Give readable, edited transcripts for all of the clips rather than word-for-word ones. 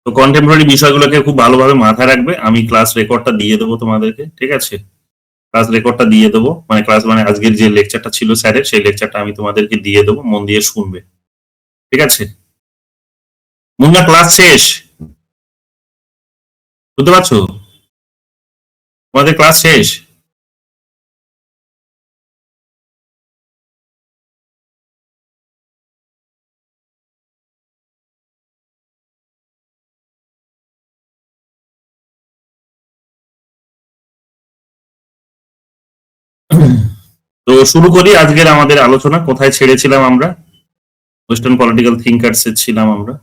তো কন্টেম্পোরারি বিষয়গুলোকে খুব ভালোভাবে মাথায় রাখবে। আমি ক্লাস রেকর্ডটা দিয়ে দেবো তোমাদেরকে, ঠিক আছে? ক্লাস রেকর্ডটা দিয়ে দেবো, মানে ক্লাস মানে আজকের যে লেকচারটা ছিল স্যারের, সেই লেকচারটা আমি তোমাদেরকে দিয়ে দেবো, মন দিয়ে শুনবে, ঠিক আছে? মুন্না ক্লাস শেষ, বুঝতে পারছো? তোমাদের ক্লাস শেষ। তো শুরু করি আজকের আমাদের আলোচনা। কোথায় ছেড়েছিলাম আমরা? ওয়েস্টার্ন পলিটিক্যাল থিঙ্কার্স এ ছিলাম আমরা।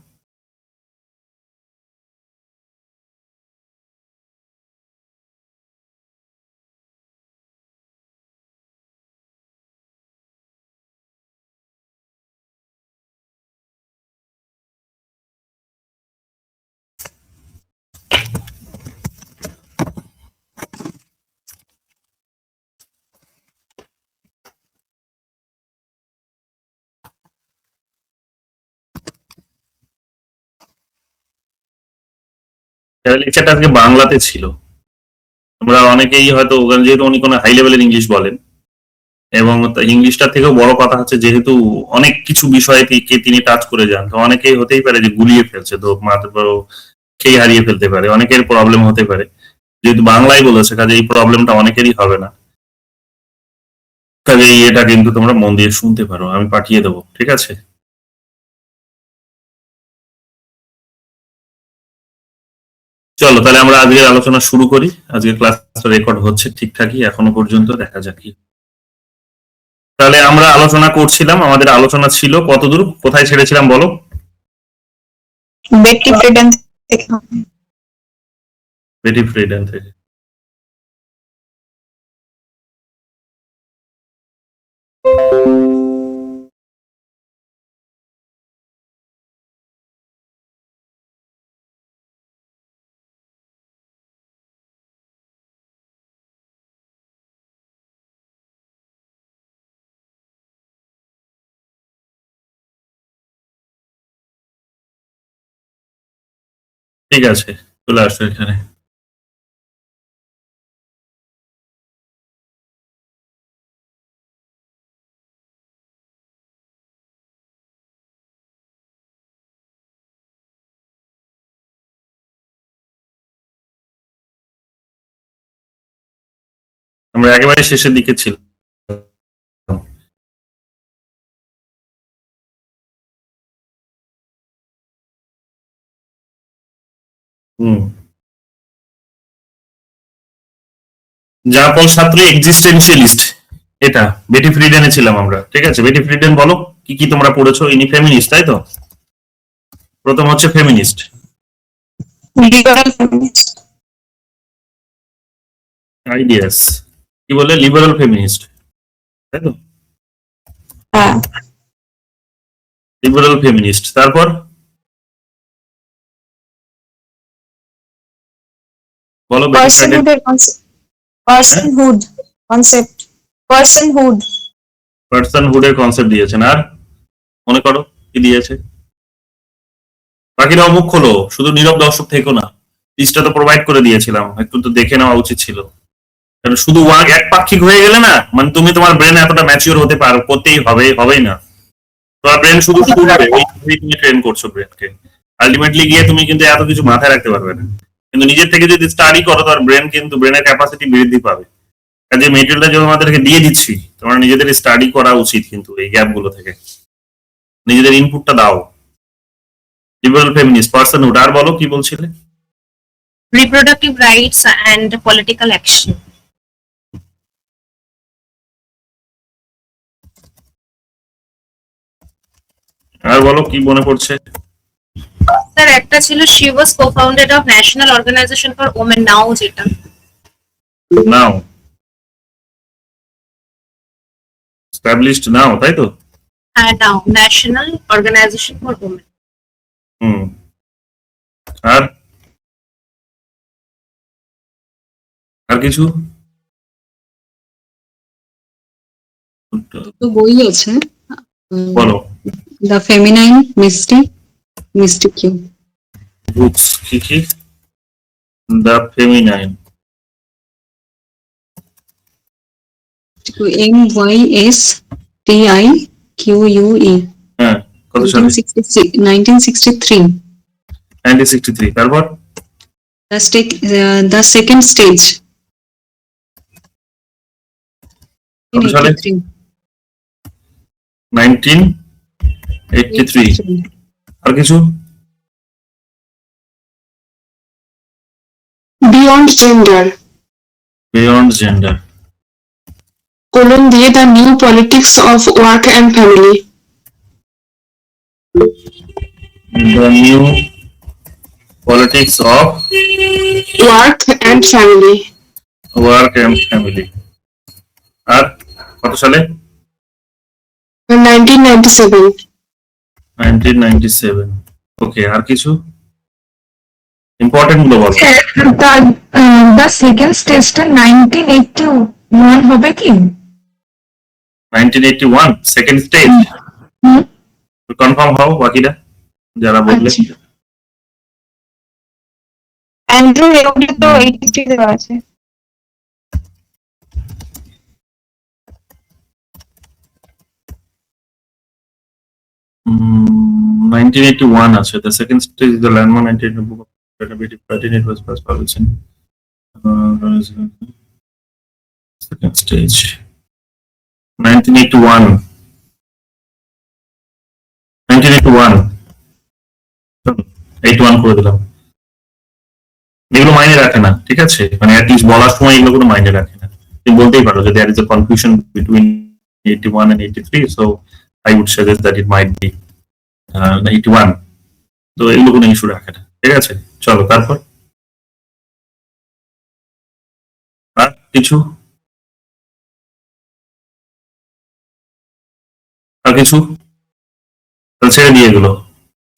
লেকচারটা আজকে বাংলাতে ছিল। আমরা অনেকেই হয়তো, যেহেতু উনি কোনো হাই লেভেলের ইংলিশ বলেন, এবং ইংলিশটার থেকেও বড় কথা হচ্ছে যেহেতু অনেক কিছু বিষয়ে তিনি টাচ করে যান, তো অনেকেই হতেই পারে যে গুলিয়ে ফেলছে, তো মাত্র খেয়ে হারিয়ে ফেলতে পারে, অনেকের প্রবলেম হতে পারে। যেহেতু বাংলায় বলেছে, কাজে এই প্রবলেমটা অনেকেরই হবে না। কাজে এটা কিন্তু তোমরা মন দিয়ে শুনতে পারো, আমি পাঠিয়ে দেবো, ঠিক আছে? চলো তাহলে আমরা আজকের আলোচনা শুরু করি। আজকের ক্লাসটা রেকর্ড হচ্ছে ঠিকঠাকই এখনো পর্যন্ত, দেখা যাক কি। তাহলে আমরা আলোচনা করছিলাম, আমাদের আলোচনা ছিল কতদূর, কোথায় ছেড়েছিলাম বলো? বেটি ফ্রিডেন থেকে। বেটি ফ্রিডেন থেকে। ঠিক আছে, চলে আসো এখানে। আমরা একেবারে শেষের দিকে ছিল। হুম। জাপান ছাত্র এক্সিস্টেন্সিয়ালিস্ট, এটা বেটি ফ্রিডেনে ছিলাম আমরা, ঠিক আছে? বেটি ফ্রিডেন বলো কি কি তোমরা পড়েছো? ইনি ফেমিনিস্ট, তাই তো? প্রথম হচ্ছে ফেমিনিস্ট, লিবারাল ফেমিনিস্ট। আইডিয়াস, কি বলে? লিবারাল ফেমিনিস্ট, তাই তো? হ্যাঁ, লিবারাল ফেমিনিস্ট। তারপর বলো বেটি ফ্রিডেন। পার্সনহুডের কনসেপ্ট। পার্সনহুড কনসেপ্ট। পার্সনহুড। পার্সনহুডের কনসেপ্ট দিয়েছেন। আর মনে করো কি দিয়েছে? বাকিরাও মুখ খোলো, শুধু নীরব দর্শক থেকো না। লিস্টটা তো প্রোভাইড করে দিয়েছিলাম, একটু তো দেখে নেওয়া উচিত ছিল। কারণ শুধু একপাক্ষিক হয়ে গেলে না, মানে তুমি তোমার ব্রেন এতটা ম্যাচিওর হতে পারো, করতেই হবে, হবেই না। তোমার ব্রেন শুধু শুরু হবে, ওইভাবেই তুমি ট্রেন করছো ব্রেনকে। আলটিমেটলি গিয়ে তুমি কিন্তু এত কিছু মাথায় রাখতে পারবে না। কিন্তু নিজের থেকে যদি স্টাডি করো, তোমার ব্রেন কিন্তু, ব্রেনের ক্যাপাসিটি বৃদ্ধি পাবে। কাজে মেটেরিয়ালটা যে তোমাদেরকে দিয়ে দিচ্ছি, তোমার নিজেদের স্টাডি করা উচিত, কিন্তু এই গ্যাপ গুলো থেকে নিজেদের ইনপুটটা দাও। Liberal feminist, পার্সনহুড। আর বলো কি বলছিলে? reproductive rights and political action. আর বলো কি মনে পড়ছে? স্যার একটা ছিল she was co-founder of National Organization for Women, নাও যেটা নাও, established নাও, তাই তো? হ্যাঁ নাও National Organization for Women. হুম। আর আর কিছু? তো বই আছে, বলো। The feminine misty, mystique you. Books কি কি? দ্য ফেমিনাইন, MYSTIQUE হ্যাঁ কত সালে? 1963 1963। তারপর the second stage in কত সালে? 83 1983। আর কিছু? Beyond Gender beyond gender, the new politics of work and family the new politics of work and family work and family. আর কত সালে? 1997 1997। ওকে, আর কিছু ইম্পর্টেন্ট গুলো বলো। the second stage টা 1981 হবে কি? 1981 সেকেন্ড স্টেজ, হুম। কনফার্ম হও বাকিরা যারা বললে। আচ্ছা। অ্যান্ড্রু এগুলো তো 83 দেওয়া আছে। Mm, 1981 আছে। The second stage is the landmark 1980 book of Creativity Pattern. It was first published in second stage 1981। 1981 81 করে দিলাম। এগুলো মাইনে রাখে না, ঠিক আছে, মানে অ্যাটলিস্ট বলার সময় এগুলো কোনো মাইনে রাখে না। তুমি বলতেই পারো যে there is a confusion between 81 and 83, so I would suggest that it might be 81। তো এগুলো কোনো ইস্যু রাখে না, ঠিক আছে। চলো তারপর আর কিছু? আর কিছু? তাহলে ছেড়ে দিয়ে এগুলো।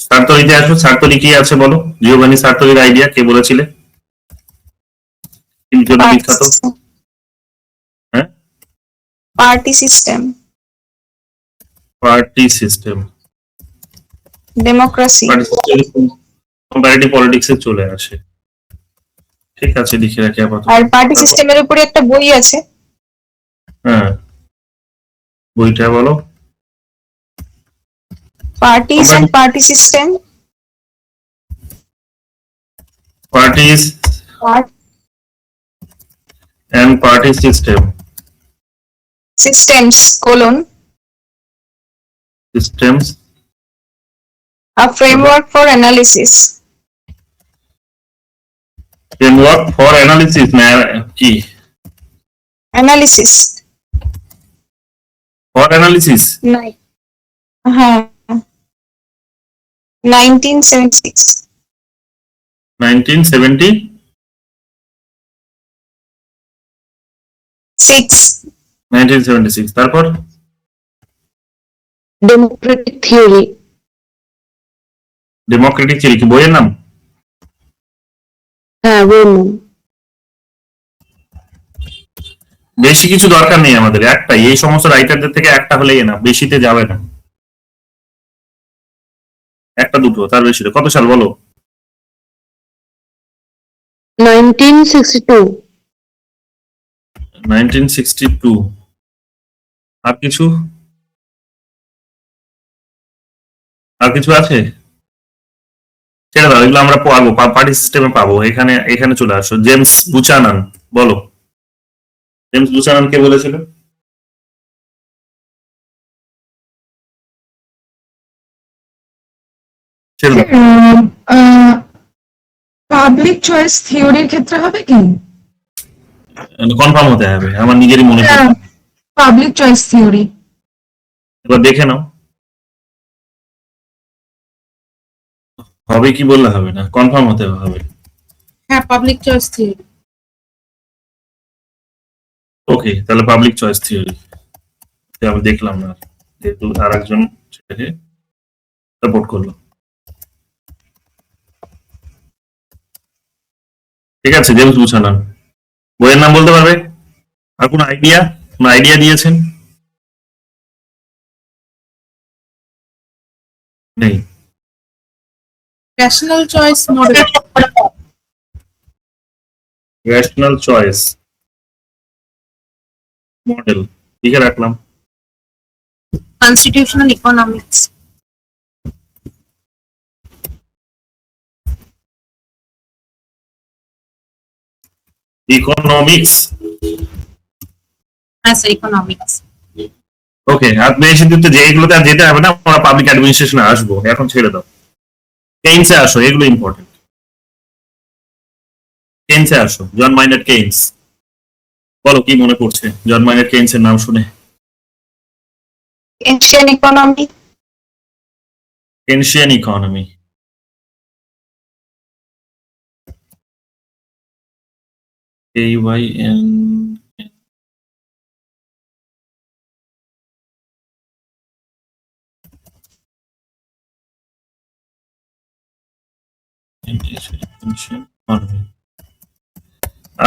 সার্তরিতে আসো। সার্তরি কি আছে বলো? জিওভানি সার্তরির আইডিয়া কে বলেছিলে? কি জন্য বিখ্যাত? হ্যাঁ, party system, party system. Democracy. Comparative পলিটিক্সে চলে আসে, ঠিক আছে, লিখে রাখি আপাতত। আর পার্টি সিস্টেমের উপরে একটা বই আছে। হ্যাঁ, বইটা বলো। পার্টিস এন্ড পার্টি সিস্টেম, পার্টিস and party system, systems systems, a framework for analysis, framework for analysis না কি? analysis for analysis নাই, হ্যাঁ 1976 1976। 1976। তারপর democratic theory ডেমোক্রেটিক থিওরি কি বইয়ের নাম? হ্যাঁ বলুন বেশি কিছু দরকার নেই আমাদের, একটাই, এই সমস্ত রাইটারদের থেকে একটা হলেই না, বেশিতে যাবে না, একটা দুটো, তার বেশি না। কত সাল বলো? 1962 1962। আর কিছু? আর কিছু আছে? ছেড়ে দাও, এগুলো আমরা পাবো, পার্টি সিস্টেমে পাবো। এখানে এখানে চলে আসো। জেমস বুচানান বলো। জেমস বুচানান কে বলেছিল? ছেড়ে দাও। পাবলিক চয়েস থিওরির ক্ষেত্রে হবে কি? কনফার্ম হতে হবে, আমার নিজেরই মনে পড়ে। Public choice theory. এবার দেখে নাও, হবে কি বললে হবে না, কনফার্ম হতে হবে। হ্যাঁ, পাবলিক চয়েস থিওরি। ওকে, তাহলে পাবলিক চয়েস থিওরি আমি দেখলাম না, যেহেতু আর একজন সেটাকে সাপোর্ট করলো। ঠিক আছে, জেমস বুচানান। বইয়ের নাম বলতে পারবে? আর কোন আইডিয়া? কোন আইডিয়া দিয়েছেন? নেই। rational choice model, rational choice model লিখে রাখলাম। constitutional economics, economics. as economics, ওকে, আর বেশি দূর তো যেগুলোতে আর যেতে হবে না, আমরা পাবলিক অ্যাডমিনিস্ট্রেশনে আসবো, এখন ছেড়ে দাও। কেইনসে আসো, এগুলো ইম্পর্টেন্ট। কেইনসে আসো, জন মাইনার্ড কেইনস। বলো কি মনে পড়ছে জন মাইনার্ড কেইনসের নাম শুনে? Ancient economy. কেনশিয়ান ইকোনমি। KYN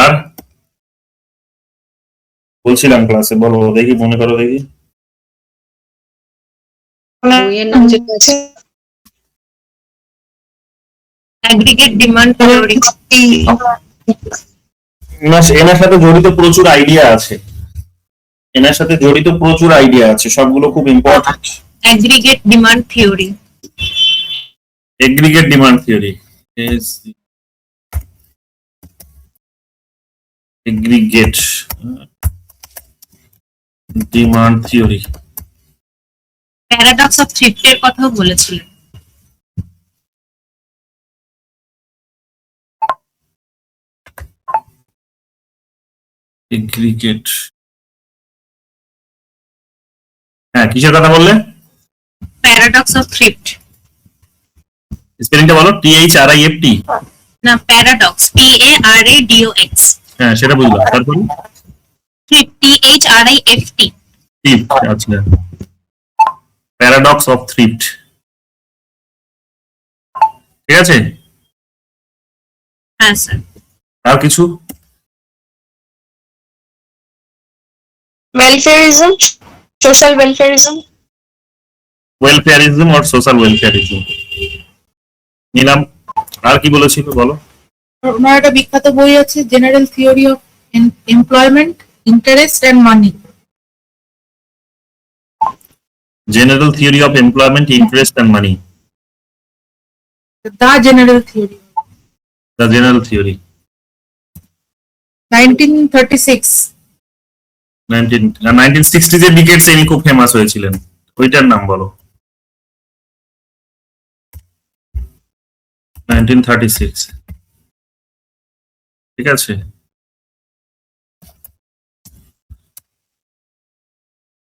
আর বলছিলাম ক্লাসে, বলো দেখি, মনে করো দেখি। aggregate demand theory, এনার সাথে জড়িত প্রচুর আইডিয়া আছে, এনার সাথে জড়িত প্রচুর আইডিয়া আছে, সবগুলো খুব important. aggregate demand theory, aggregate demand theory, aggregate demand theory. paradox of thrift এর কথাও বলেছিলেন। এগ্রিগেট, হ্যাঁ কিসের কথা বললে? paradox of thrift, স্পেলিংটা বলো। THRIFT। না paradox, PARADOX, হ্যাঁ সেটা বুঝলাম, তারপরে thrift, THRIFT, থ্রিফট। আচ্ছা, প্যারাডক্স অফ থ্রিফট, ঠিক আছে। হ্যাঁ স্যার। আর কিছু? Welfareism. Social welfareism. ওয়েলফেয়ারিজম আর সোশ্যাল ওয়েলফেয়ারিজম নিলাম। আর কি বলেছিল বলো? ওনার একটা বিখ্যাত বই আছে general theory of employment, interest and money. General theory of employment, interest and money, the general theory, the general theory, 1936। 1960s এর ডিকেডস ইনি খুব ফেমাস হয়েছিলেন, ওইটার নাম বলো। 1936, ঠিক আছে।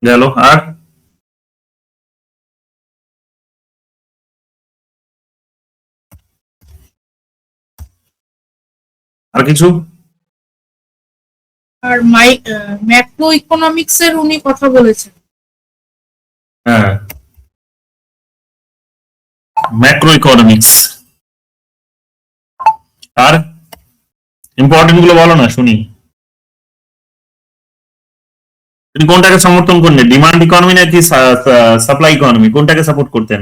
গেল। আর আর কিছু? আর ম্যাক্রো ইকোনমিক্স এর উনি কথা বলেছেন। হ্যাঁ, ম্যাক্রো ইকোনমিক্স। আর ইম্পর্টেন্ট গুলো বলো না শুনি। তিনি কোনটাকে সমর্থন করলেন, ডিমান্ড ইকোনমি নাকি সাপ্লাই ইকোনমি, কোনটাকে সাপোর্ট করতেন?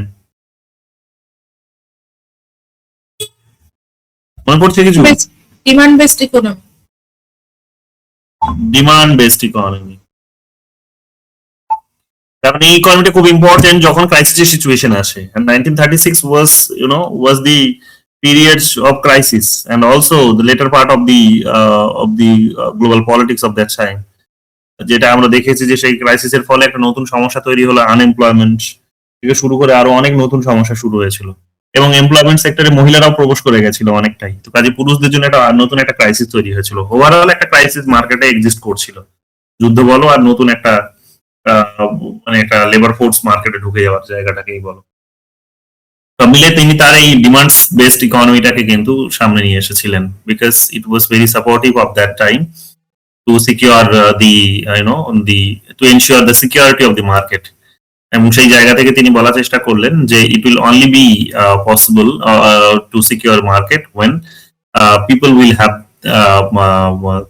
মনে পড়ছে কিছু? Demand based economy. Demand based economy, তার মানে এই ইকোনমিটা খুব ইম্পর্টেন্ট যখন ক্রাইসিসের সিচুয়েশন আসে। and 1936 was the periods of crisis and also the later part of the global politics of that time, যেটা আমরা দেখেছি যে সেই ক্রাইসিসের ফলে একটা নতুন সমস্যা তৈরি হলো, আনএমপ্লয়মেন্ট থেকে শুরু করে আরো অনেক নতুন সমস্যা শুরু হয়েছিল, এবং এমপ্লয়মেন্ট সেক্টরে মহিলারাও প্রবেশ করে গেছিল অনেকটাই। তো কাজে পুরুষদের জন্য একটা নতুন একটা ক্রাইসিস তৈরি হয়েছিল। ওভারঅল একটা ক্রাইসিস মার্কেটে এক্সিস্ট করছিল, যুদ্ধ বলো আর নতুন একটা মানে একটা লেবার ফোর্স মার্কেটে ঢুকে যাওয়ার জায়গাটাকেই বলো। সব মিলে তিনি তার এই ডিমান্ডস বেসড ইকোনমিটাকে কিন্তু সামনে নিয়ে এসেছিলেন, because it was very supportive of that time to secure to ensure the security of the market. এবং সেই জায়গা থেকে তিনি বলার চেষ্টা করলেন যে it will only be possible to secure market when people will have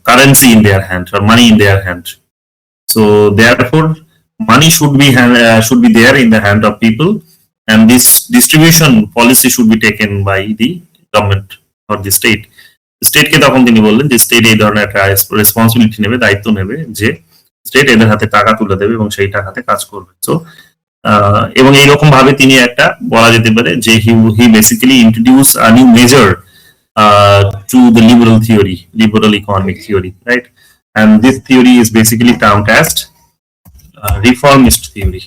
currency in their hand or money in their hand. So therefore money should be there in the hand of people, and this distribution policy should be taken by the government or the state. স্টেটকে তখন তিনি বললেন যে state এই ধরনের একটা responsibility নেবে, দায়িত্ব নেবে যে স্টেট এদের হাতে টাকা তুলে দেবে এবং সেই টাকাতে কাজ করবে। সো এবং এইরকম ভাবে তিনি একটা বলা যেতে পারে যে he basically introduce a new measure to the liberal theory, liberal economic theory, right? And this theory is basically termed as reformist theory,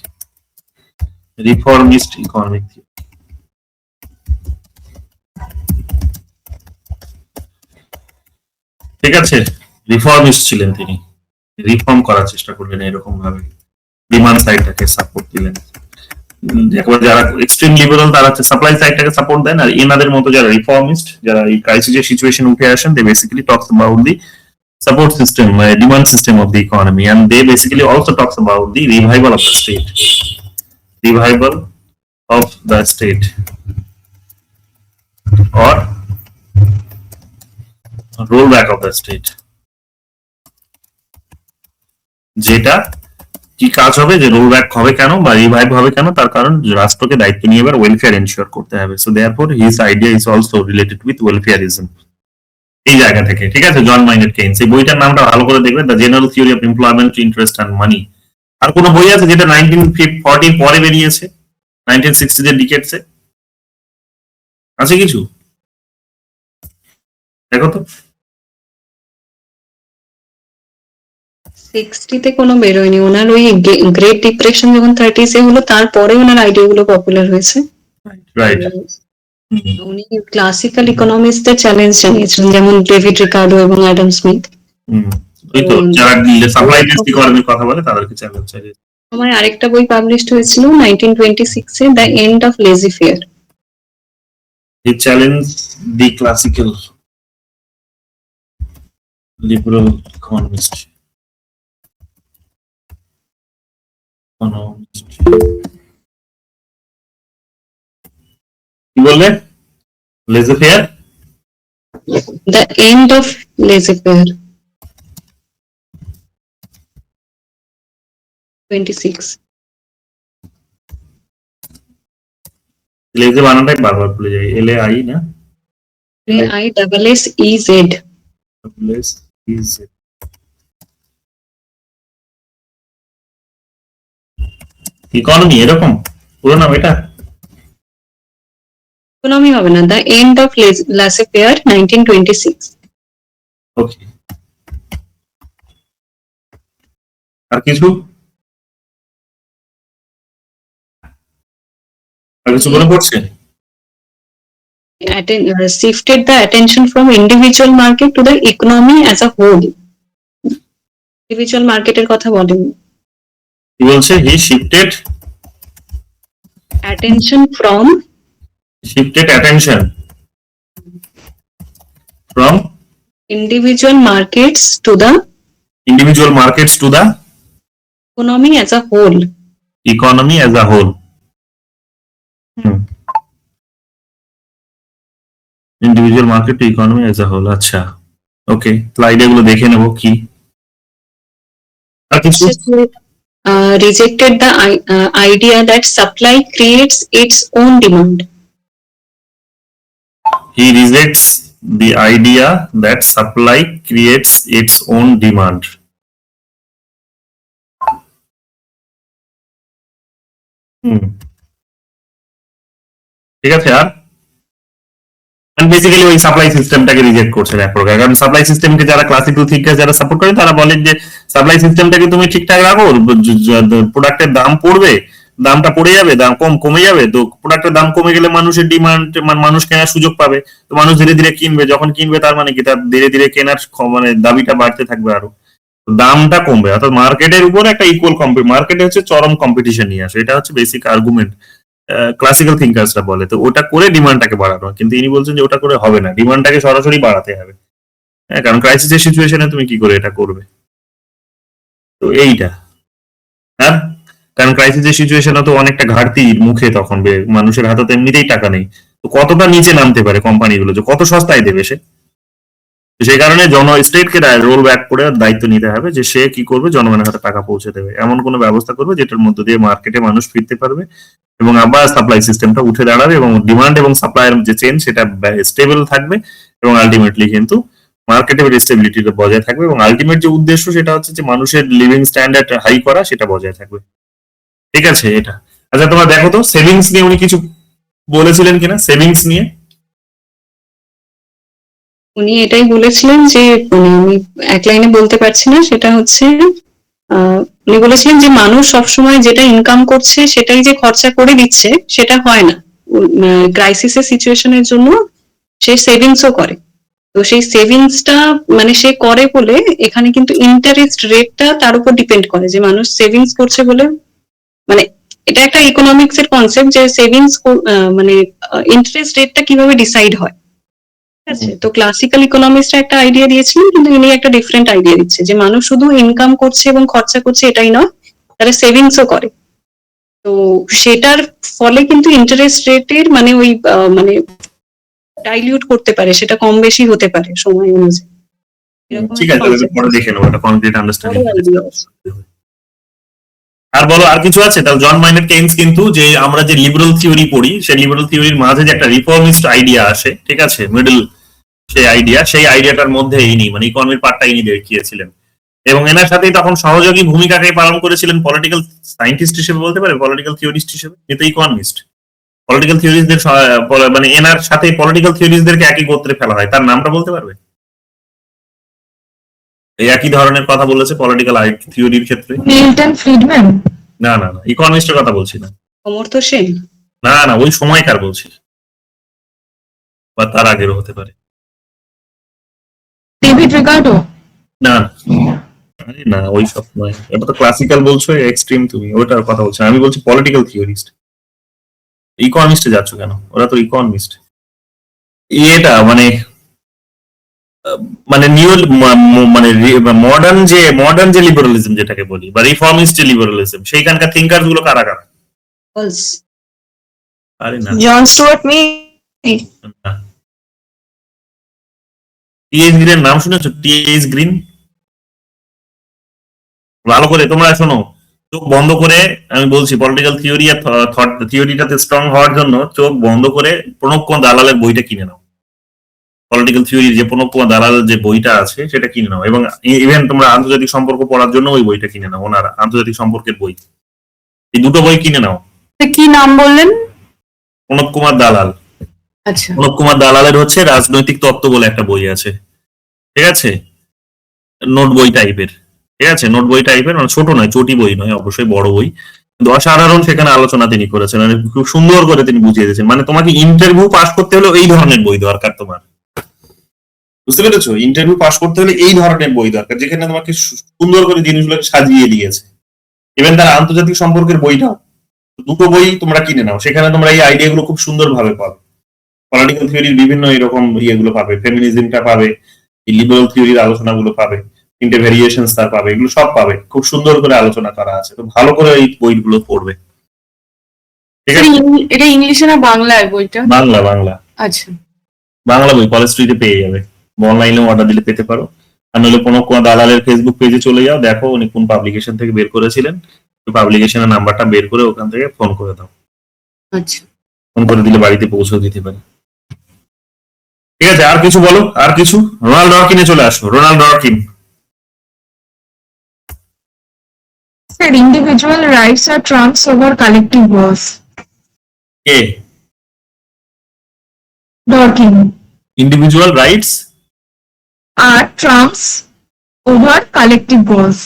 reformist economic theory. ঠিক আছে, রিফর্মিস্ট ছিলেন তিনি, রিফর্ম করার চেষ্টা করলেন এরকম ভাবে, ডিমান্ড সাইডটাকে সাপোর্ট দিলেন। একবার যারা এক্সট্রিম লিবারাল তারা সাপ্লাই সাইডটাকে সাপোর্ট দেন, আর এনাদের মতো যারা রিফর্মিস্ট, যারা এই ক্রাইসিসের সিচুয়েশন উঠে আসেন, they basically talks about the support system, demand system of the economy, and they basically also talks about the revival of the state, revival of the state, or rollback of the state. যেটা কি কাজ হবে, যে roll back হবে কেন বা revive হবে কেন, তার কারণ রাষ্ট্রকে দায়িত্ব নিয়ে এবার ওয়েলফেয়ার এনশিওর করতে হবে। So therefore his idea is also related with welfarism, এই জায়গা থেকে। ঠিক আছে, জন মাইনেট কেইনস, এই বইটার নামটা ভালো করে দেখবেন, the general theory of employment, interest and money. আর কোন বই আছে যেটা 1940 পরে বেরিয়েছে, 1960 এর ডিকেডসে? আছে কিছু? দেখো তো। 60 কোনো বেরোয়নি, ওনার ওই গ্রেট ডিপ্রেশন যখন 30s এ হলো তারপরে ওনার আইডিয়া গুলো পপুলার হয়েছে। রাইট। উনি ক্লাসিক্যাল ইকোনমিক্সদের চ্যালেঞ্জ জানিয়েছিলেন, যেমন ডেভিড রিকার্ডো এবং অ্যাডাম স্মিথ। ওই তো যারা সাপ্লাই বেসড ইকোনমির কথা বলে তাদেরকে চ্যালেঞ্জ চালিয়ে। আমার আরেকটা বই পাবলিশড হয়েছিল 1926 এ, the end of laissez faire. He challenged the classical liberal economist. কি বললে? Laissez faire, the end of laissez faire 26। Laissez বানানটাই বারবার ভুলে যাই, LAI না, ISSEZ। ইকোনমি এরকম পুরো নাম এটা? ইকোনমি হবে না, the end of laissez fair 1926। ওকে, আর কিছু? আর কিছু মনে পড়ছে? Shifted the attention from individual market to the economy as a whole. Individual markeটের কথা বলেন। কি বলছে? He shifted attention from individual markets to the economy as a whole. Individual market to economy as a whole. আচ্ছা, okay, slide এগুলো দেখে নেব কি। আর কিছু? Rejected the idea that supply creates its own demand. He rejects the idea that supply creates its own demand. ঠিক আছে, আর basically ওই supply সিস্টেমটাকে রিজেক্ট করছেন এক প্রকার, কারণ সাপ্লাই সিস্টেমকে যারা ক্লাসিক্যাল থিঙ্কার যারা সাপোর্ট করে তারা বলেন যে সাপ্লাই সিস্টেমটাকে তুমি ঠিকঠাক রাখো, প্রোডাক্টের দাম পড়বে, দামটা পড়ে যাবে, দাম কমে যাবে, তো প্রোডাক্টের দাম কমে গেলে মানুষের ডিমান্ড, মানুষ কেনার সুযোগ পাবে, তো মানুষ ধীরে ধীরে কিনবে, যখন কিনবে তার মানে কি তার ধীরে ধীরে কেনার মানে দাবিটা বাড়তে থাকবে, আরো দামটা কমবে, অর্থাৎ মার্কেটের উপর একটা ইকুয়াল মার্কেটে হচ্ছে চরম কম্পিটিশন নিয়ে আসে, এটা হচ্ছে বেসিক আর্গুমেন্ট ক্লাসিক্যাল থিঙ্কার্সরা বলে। তো ওটা করে ডিমান্ডটাকে বাড়ানো, কিন্তু ইনি বলছেন যে ওটা করে হবে না, ডিমান্ডটাকে সরাসরি বাড়াতে হবে। হ্যাঁ, কারণ ক্রাইসিসের সিচুয়েশনে তুমি কি করে এটা করবে? তো এইটা, হ্যাঁ, কারণ ক্রাইসিসের সিচুয়েশনে তো অনেকটা ঘাটতির মুখে, তখন মানুষের হাতে তো এমনিতেই টাকা নেই, তো কতটা নিচে নামতে পারে কোম্পানিগুলো, যে কত সস্তায় দেবে সে? সেই কারণে স্টেটকে রোল ব্যাক করে দায়িত্ব নিতে হবে যে সে কি করবে, জনগণের হাতে টাকা পৌঁছে দেবে, এমন কোনো ব্যবস্থা করবে যেটার মধ্যে দিয়ে মার্কেটে মানুষ ফিরতে পারবে এবং আবার সাপ্লাই সিস্টেমটা উঠে দাঁড়াবে এবং ডিমান্ড এবং সাপ্লাইয়ের যে চেন সেটা স্টেবল থাকবে এবং আলটিমেটলি কিন্তু মার্কেটের স্টেবিলিটিটা বজায় থাকবে এবং আলটিমেট যে উদ্দেশ্য সেটা হচ্ছে যে মানুষের লিভিং স্ট্যান্ডার্ড হাই করা, সেটা বজায় থাকবে। ঠিক আছে এটা। আচ্ছা তোমরা দেখো তো সেভিংস নিয়ে উনি কিছু বলেছিলেন কিনা, সেভিংস নিয়ে? উনি এটাই বলেছিলেন যে মানে আমি এক লাইনে বলতে পারছি না, সেটা হচ্ছে উনি বলেছিলেন যে মানুষ সবসময় যেটা ইনকাম করছে সেটাই যে খরচা করে দিচ্ছে সেটা হয় না। ক্রাইসিসের সিচুয়েশনের জন্য সে সেভিংসও করে। তো সেই সেভিংসটা মানে সে করে বলে এখানে কিন্তু ইন্টারেস্ট রেটটা তার উপর ডিপেন্ড করে, যে মানুষ সেভিংস করছে বলে, মানে এটা একটা ইকোনমিক্স এর কনসেপ্ট যে সেভিংস মানে ইন্টারেস্ট রেটটা কিভাবে ডিসাইড হয়। ঠিক আছে, তো ক্লাসিক্যাল ইকোনমিক্সটা একটা আইডিয়া দিয়েছিলেন, কিন্তু ইনি একটা ডিফারেন্ট আইডিয়া দিচ্ছে যে মানুষ শুধু ইনকাম করছে এবং খরচা করছে এটাই নয়, তারা সেভিংসও করে। তো সেটার ফলে কিন্তু ইন্টারেস্ট রেটের মানে ওই মানে ডাইলিউট করতে পারে, সেটা কম বেশি হতে পারে সময় অনুযায়ী। এরকম ঠিক একটা আছে, concept পরে আছে। দেখে নেবো, এটা কমপ্লিট আন্ডারস্ট্যান্ডিং। বড় idea আছে। আর বলো আর কিছু আছে? তাহলে জন মাইনার্ড কেইনস কিন্তু যে আমরা যে লিবারাল থিওরি পড়ি, সেই লিবারাল থিওরির মাঝে যে একটা রিফর্মিস্ট আইডিয়া আসে, ঠিক আছে, মিডল সেই আইডিয়াটার মধ্যে ইনি মানে ইকোনমির পার্টটা ইনি দেখিয়েছিলেন এবং এনার সাথেই তখন সহযোগী ভূমিকাকে পালন করেছিলেন পলিটিক্যাল সায়েন্টিস্ট হিসেবে বলতে পারে, পলিটিক্যাল থিওরিস্ট হিসেবে, কিন্তু ইকোনমিস্ট। পলিটিক্যাল থিওরিস্টদের মানে এনার সাথে পলিটিক্যাল থিওরিস্টদেরকে একই গোত্রে ফেলা হয়, তার নামটা বলতে পারবে? এই একই ধরনের কথা বলেছে পলিটিক্যাল থিওরির ক্ষেত্রে। Milton Friedman. না না না, ইকোনমিস্টের কথা বলছি না। অমর্ত্য সেন। না না, ওই সময়কার বলছি, বা তার আগের হতে পারে। David Ricardo. না আরে না, ওই সব নয়, এটা তো ক্লাসিক্যাল বলছো, এক্সট্রিম তুমি ওটার কথা বলছো, আমি বলছি পলিটিক্যাল থিওরিস্ট। ইকোনমিস্টে যাচ্ছ কেন? ওরা তো ইকোনমিস্ট। এটা মানে মানে নিউ মানে মডার্ন যে লিবারালিজম যেটাকে বলি, বা রিফর্মিস্ট যে লিবারালিজম, সেইখানকার থিঙ্কার গুলো কারা কারা? পলস। আরে না জন স্টুয়ার্ট মিল। না। টি.এইচ. গ্রিনের নাম শুনেছো? টি.এইচ. গ্রিন। ভালো করে তোমরা শোনো, চোখ বন্ধ করে আমি বলছি, পলিটিক্যাল থিওরি আর থট থিওরিটাতে স্ট্রং হওয়ার জন্য চোখ বন্ধ করে প্রণব কুমার দালালের বইটা কিনে নাও। পলিটিক্যাল থিওরির যে প্রণব কুমার দালালের যে বইটা আছে সেটা কিনে নাও এবং ইভেন তোমরা আন্তর্জাতিক সম্পর্ক পড়ার জন্য ওই বইটা কিনে নাও, ওনার আন্তর্জাতিক সম্পর্কের বই। এই দুটো বই কিনে নাও। কি নাম বললেন? প্রণব কুমার দালাল। আচ্ছা, প্রণব কুমার দালালের হচ্ছে রাজনৈতিক তত্ত্ব বলে একটা বই আছে, ঠিক আছে, নোট বই টাইপের। ঠিক আছে, নোট বই টাইপের, মানে ছোট নয়, চটি বই নয়, অবশ্যই বড় বই, কিন্তু অসাধারণ সেখানে আলোচনা তিনি করেছেন, মানে খুব সুন্দর করে তিনি বুঝিয়ে দিয়েছেন। মানে তোমাকে ইন্টারভিউ পাস করতে হলে এই ধরনের বই দরকার তোমার, বুঝতে পেরেছো? ইন্টারভিউ পাস করতে হলে এই ধরনের বই দরকার, যেখানে তোমাকে সুন্দর করে জিনিসগুলোকে সাজিয়ে দিয়েছে। ইভেন তার আন্তর্জাতিক সম্পর্কের বইটাও, দুটো বই তোমরা কিনে নাও, সেখানে তোমরা এই আইডিয়া গুলো খুব সুন্দরভাবে পাবে। পলিটিক্যাল থিওরির বিভিন্ন এরকম ইয়েগুলো পাবে, ফেমিনিজমটা পাবে, লিবারাল থিওরির আলোচনাগুলো পাবে, তিনটে ভেরিয়েশন তার পাবে, এগুলো সব পাবে, খুব সুন্দর করে আলোচনা করা আছে। তো ভালো করে এই বইগুলো পড়বে, ঠিক আছে? এটা ইংলিশে না বাংলায় বইটা? বাংলা বাংলা আচ্ছা, বাংলা বই কলেজ স্ট্রিটে পেয়ে যাবে, অনলাইনে অর্ডার দিলে পেতে পারো। আর নইলে কোনো দালালের ফেসবুক পেজে চলে যাও, দেখো উনি কোন পাবলিকেশন থেকে বের করেছিলেন, পাবলিকেশনের নাম্বারটা বের করে ওখান থেকে ফোন করে দাও, আচ্ছা। ফোন করে দিলে বাড়িতে পৌঁছে দিতে পারে। ঠিক আছে, আর কিছু বলো, আর কিছু? রোনাল্ড ডরকিনে চলে আসো, Ronald Dworkin. Said individual rights are trumps over collective goals. কে? Dworkin. Individual rights Are trumps over collective goals.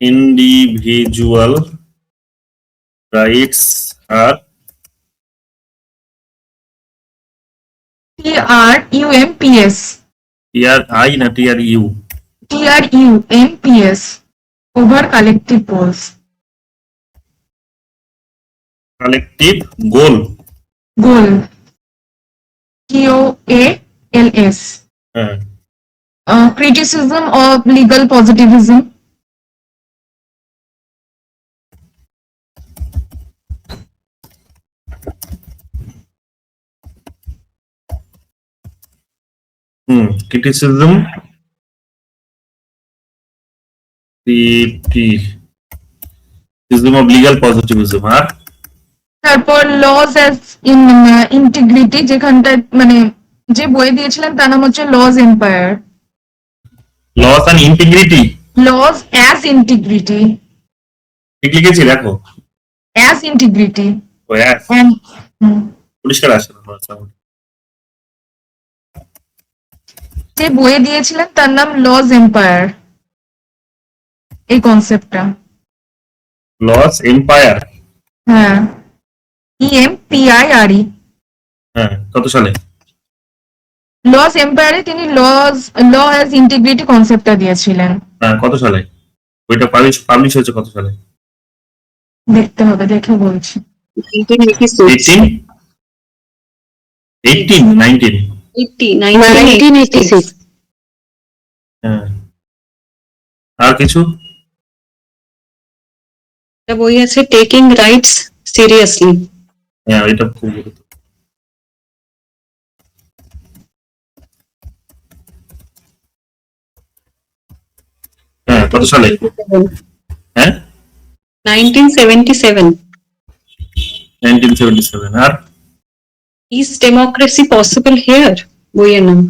Individual rights are TRUMPS. TR I না TR U? TRUMPS. Over collective goals. Collective goal. Goal. GOALS. হ্যাঁ, Criticism of legal positivism. Criticism, criticism of legal positivism. আর তারপর laws as integrity, যেখানটায় মানে যে বই দিয়েছিলেন তার নাম হচ্ছে law's empire. Laws and integrity laws as integrity, ঠিক লিখেছি, দেখো। অ্যাজ ইন্টিগ্রিটি ও yes, and পরিষ্কার আসে না sound। যে বই দিয়েছিলেন তার নাম লজ এম্পায়ার, এই কনসেপ্টটা। লস এম্পায়ার, হ্যাঁ, EMPIRE। হ্যাঁ, কত সালে? লজ এম্পায়ারে তিনি ল অ্যাজ ইন্টিগ্রিটি কনসেপ্টটা দিয়েছিলেন। হ্যাঁ, কত সালে? ওইটা পাবলিশ হয়েছে কত সালে? দেখতে হবে, দেখে বলছি। 18, 19? 1986 হ্যাঁ। আর কিছু? একটা বই আছে টেকিং রাইটস সিরিয়াসলি। হ্যাঁ, এটা খুব গুরুত্ব। হ্যাঁ, কত সালে? হ্যাঁ, 1977। 1977। আর ইজ ডেমোক্রেসি পসিবল হিয়ার বইয়ের নাম।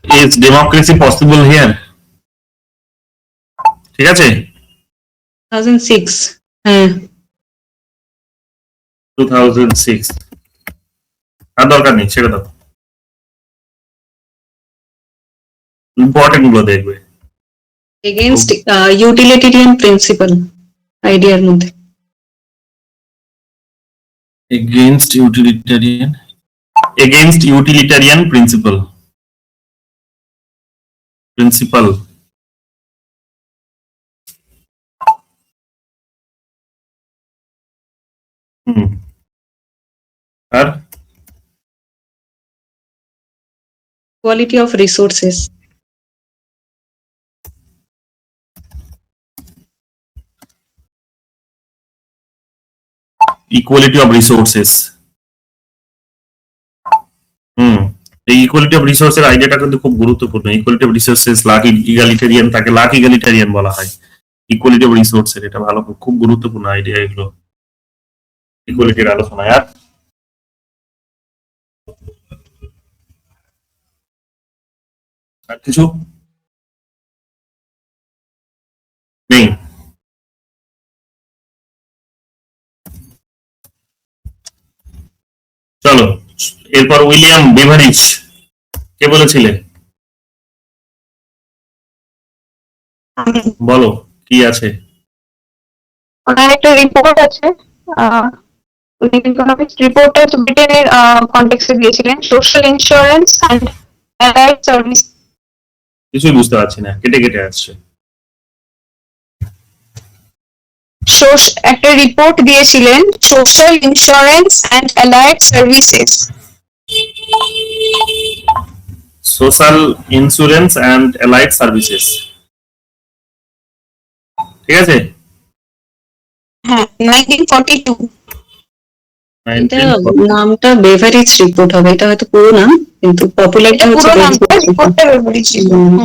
ইজ ডেমোক্রেসি পসিবল হিয়ার, ঠিক আছে। 2006। হ্যাঁ 2006। আর দরকার নেই, ছেড়ে দাও। ইম্পর্টেন্ট গুলো দেখবে। এগেইনস্ট ইউটিলিটেরিয়ান প্রিন্সিপাল আইডিয়ার মধ্যে। against utilitarian principle আর quality of resources. Equality of resources. এই ইকুয়ালিটি অফ রিসোর্সের আইডিয়াটা কিন্তু খুব গুরুত্বপূর্ণ। Equality of resources luck egalitarian, তাকে লাক ইগালিটারিয়ান বলা হয়। ইকুয়ালিটি অফ রিসোর্সের এটা ভালো, খুব গুরুত্বপূর্ণ আইডিয়া এগুলো ইকুয়ালিটির আলোচনায়। আর কিছু নেই? চলো এরপর উইলিয়াম বেভারিজ, কে বলেছিলে? বলো কি আছে? ওনার একটা রিপোর্ট আছে, ইকোনমিক্স রিপোর্টটা ব্রিটেনের কনটেক্সটে দিয়েছিলেন, social insurance and allied service. কিছুই বুঝতে পারছি না, কেটে কেটে আসছে। একটা রিপোর্ট দিয়েছিলেন, social insurance and allied services. Social insurance and allied services, ঠিক আছে। হ্যাঁ 1942। এটা নামটা বেভারিজ রিপোর্ট হবে, এটা হয়তো পুরো নাম, কিন্তু পপুলারটা হচ্ছে পুরো নামটা রিপোর্টটা বেভারিজ রিপোর্ট।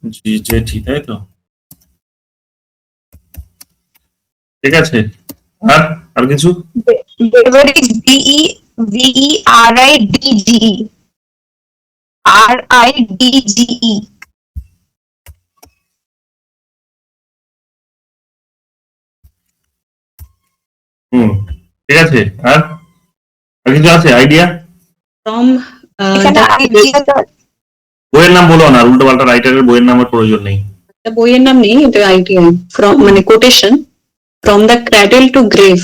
RIGJT, তাই তো? ঠিক আছে। আর কিছু? Beverage RIDGE। ঠিক আছে। আর কিছু আছে আইডিয়া? ফ্রম এখানে idea বইয়ের নাম বলো না, উল্টো পাল্টা রাইটারের বইয়ের নামের প্রয়োজন নেই। বইয়ের নাম নেই, এটা আইডিয়া ফ্রম মানে quotation, from the cradle to grave.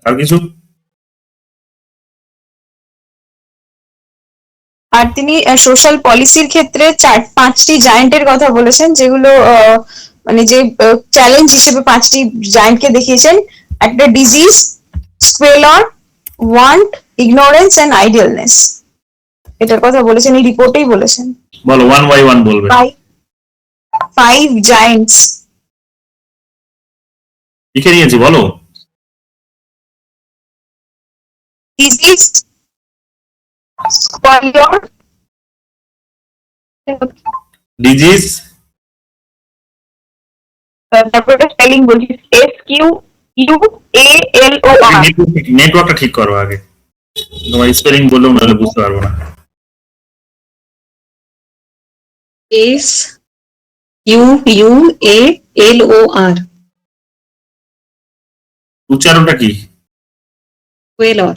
আর কিছু? আর তিনি সোশ্যাল পলিসির ক্ষেত্রে 5টি জায়ান্টের কথা বলেছেন, যেগুলো মানে যে চ্যালেঞ্জ হিসেবে 5টি জায়ান্টকে দেখিয়েছেন। একটা disease, squalor, want, ignorance and idleness. এটার কথা বলেছেন, এই রিপোর্টেই বলেছেন। বলো, 1 by 1 বলবে। Five giants. লিখে নিয়েছি, বলো। ডিজিজ, স্কোয়েলর, ডিজিজ, তারপরে স্পেলিং বলছি, SQUALOR। নেটওয়ার্কটা ঠিক করো আগে, তোমার স্পেলিং বললেও নাহলে বুঝতে পারবো না। SQUALOR, উচ্চারণটা কি? স্কোয়েলর।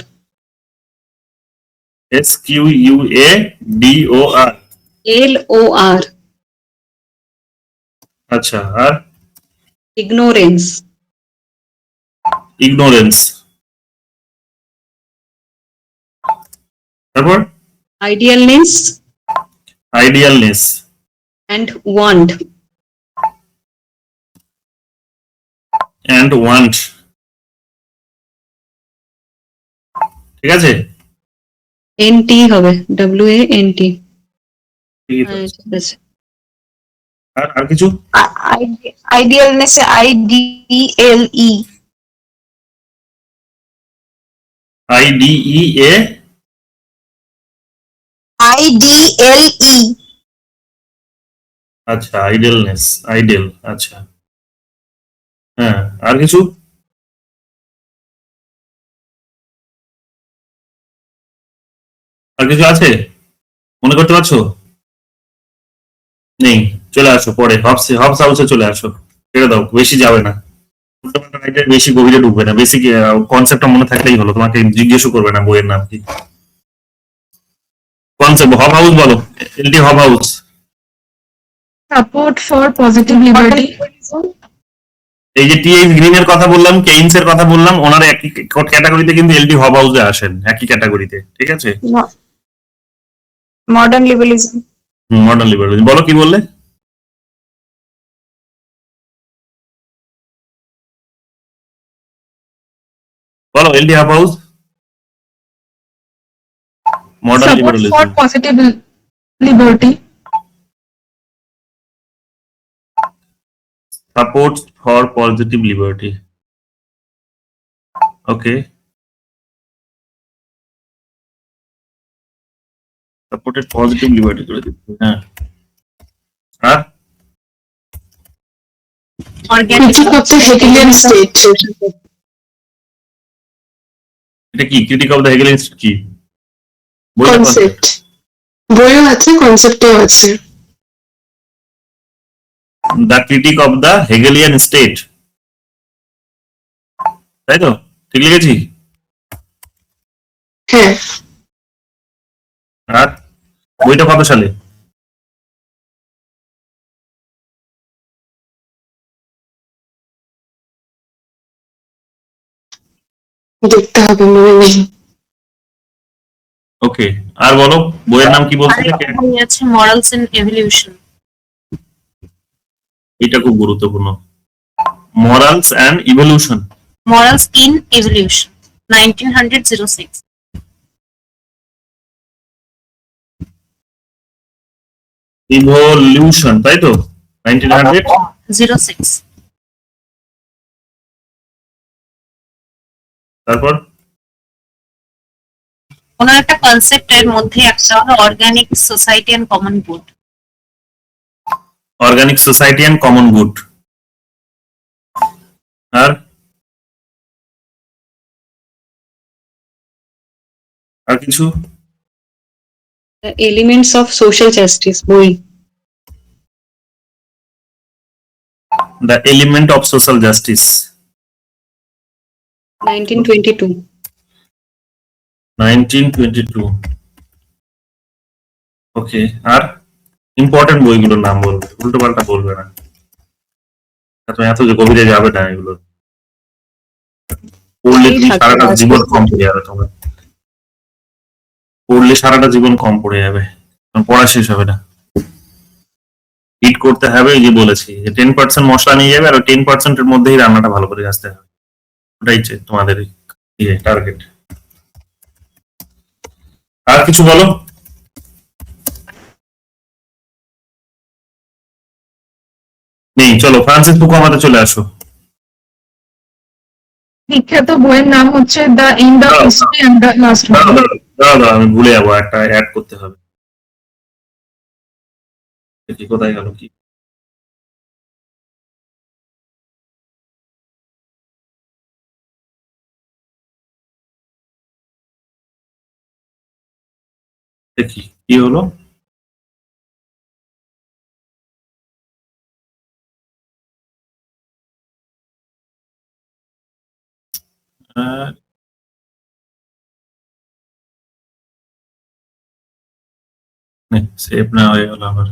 SQUADOR। LOR, আচ্ছা, আর ignorance, ইগনোরেন্স, তারপর idealness আইডিয়ালনেস, and want. And want. ঠিক আছে, NT হবে, WANT। ঠিক হ্যাঁ, আছে। ঠিক আছে। আর কিছু? আইডিয়ালনেস, IDELE। IDEA, IDLE। আচ্ছা, আইডিয়ালনেস, আইডিয়াল, আচ্ছা। হ্যাঁ, আর কিছু? আর কিছু আছে মনে করতে পারছো? নেই, চলে আসো পরে হবস হাউসে চলে আসো, ছেড়ে দাও, বেশি যাবে না, উল্টোপাল্টা রাইটার বেশি গভীরে ঢুকবে না, বেসিক কনসেপ্টটা মনে থাকলেই হলো, তোমাকে জিজ্ঞেসও করবে না বইয়ের নাম কি। কনসেপ্ট হব হাউস বলো, এলটি হব house. Support for positive liberty. এই যে টিএইচ গ্রিনের কথা বললাম, কেইনস এর কথা বললাম, ওনারা একই ক্যাটাগরিতে কিন্তু এলডি হব হাউসে আসেন, একই ক্যাটাগরিতে, ঠিক আছে। Modern liberalism. মডার্ন লিবারালিজম, বলো কি বললে? বলো, এলডি হব house, modern support for liberalism, positive liberty. Support for positive liberty. Okay, supported positive liberty করে দিচ্ছি, হ্যাঁ। আর অর্গানিক এটা কি ক্রিটিক অফ দ্য হেগেলিয়ান কি? কনসেপ্ট, বইও আছে, কনসেপ্টও আছে। The critic of the Hegelian state, তাই তো? ঠিক লিখেছি? হ্যাঁ, আর বইটা কত সালে? দেখতে হবে, মনে নেই। ওকে, আর বলো বইয়ের নাম কি বলছিলে? বই আছে মরালস এন্ড এভলিউশন। এটা খুব গুরুত্বপূর্ণ, morals and evolution. Morals in evolution, 1906। Evolution, তাই তো? 1906। তারপর ওনার একটা কনসেপ্টের মধ্যে একটা হলো organic society and common good. Organic society and common good. আর আর কিছু? এলিমেন্টস অফ সোশ্যাল জাস্টিস বই। The element of social justice, 1922। 1922। Okay, আর ইম্পর্টেন্ট বইগুলোর নাম বলবে, উল্টো পাল্টা বলবে না, তুমি এত যে গভীরে যাবে না, এগুলো পড়লে তুমি সারাটা জীবন কম পড়ে যাবে, তোমার পড়লে সারাটা জীবন কম পড়ে যাবে, পড়া শেষ হবে না। হিট করতে হবে, এই যে বলেছি যে 10% মশলা নিয়ে যাবে, আর 10% এর মধ্যেই রান্নাটা ভালো করে আসতে হবে। ওটাই তোমাদের ইয়ে টার্গেট। আর কিছু বলো। নেই, চলো ফ্রান্সিস ফুকুয়ামাতে চলে আসো। বিখ্যাত বইয়ের নাম হচ্ছে the end of history and the last man. দাঁড়াও, আমি ভুলে যাবো, একটা অ্যাড করতে হবে। দেখি কোথায় গেল কি। দেখি কি হলো। সেভ না হয়ে গেল আবার।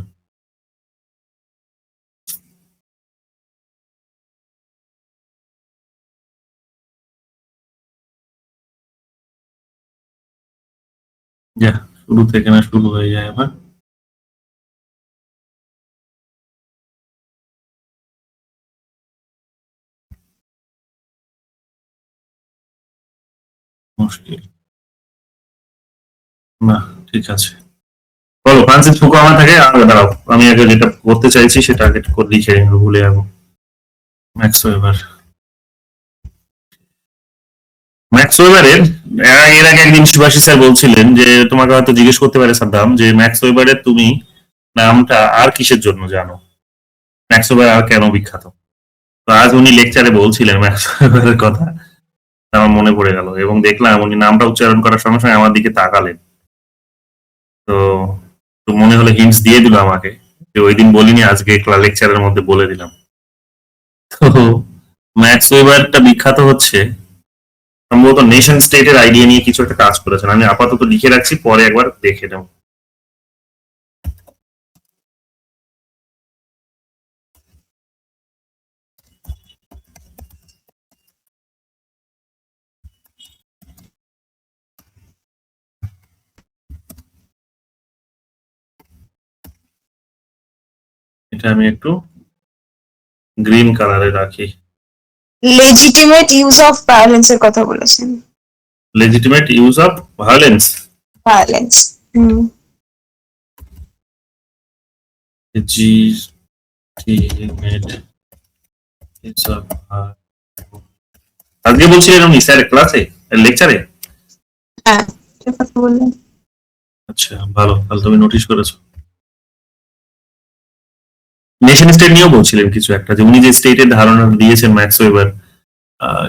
যা, শুরু থেকে না শুরু হয়ে যায় আবার। মুশকিল না, ঠিক আছে। বলো ফ্রান্সিস ফুকুয়ামা থেকে। দাঁড়াও, আমি আগে যেটা করতে চাইছি সেটা আগে লিখে ভুলে যাবো। Max weber. ম্যাক্স ওয়েবারের এর আগে একদিন সুভাষী স্যার বলছিলেন যে তোমাকে হয়তো জিজ্ঞেস করতে পারে সাদ্দাম যে ম্যাক্স ওয়েবারের তুমি নামটা আর কিসের জন্য জানো, ম্যাক্স ওয়েবার আর কেন বিখ্যাত। তো আজ উনি লেকচারে বলছিলেন ম্যাক্স ওয়েবারের কথা, আমার মনে পড়ে গেল এবং দেখলাম উনি নামটা উচ্চারণ করার সঙ্গে সঙ্গে আমার দিকে তাকালেন। তো তো মনে হলো হিন্টস দিয়ে দিল আমাকে, যে ওই দিন বলিনি, আজকে লেকচারের মধ্যে বলে দিলাম। তো ম্যাক্স ওয়েবারটা বিখ্যাত হচ্ছে সম্ভবত নেশন স্টেটের আইডিয়া নিয়ে কিছু একটা কাজ করেছেন। আমি আপাতত লিখে রাখছি, পরে একবার দেখে নেব। এটা আমি একটু গ্রিন কালারে রাখি। লেজিটিমেট ইউজ অফ ভায়োলেন্স এর কথা বলেছেন। Legitimate use of violence. Violence. Legitimate use of. আজকে বলছিলেন উনি স্যার ক্লাসে, লেকচারে। হ্যাঁ, এটা কথা বললেন। আচ্ছা, ভালো, তাহলে তুমি নোটিশ করেছো। নেশন স্টেট নিয়েও বলছিলেন কিছু একটা, যে উনি যে স্টেটের ধারণা দিয়েছেন ম্যাক্স ওয়েবার,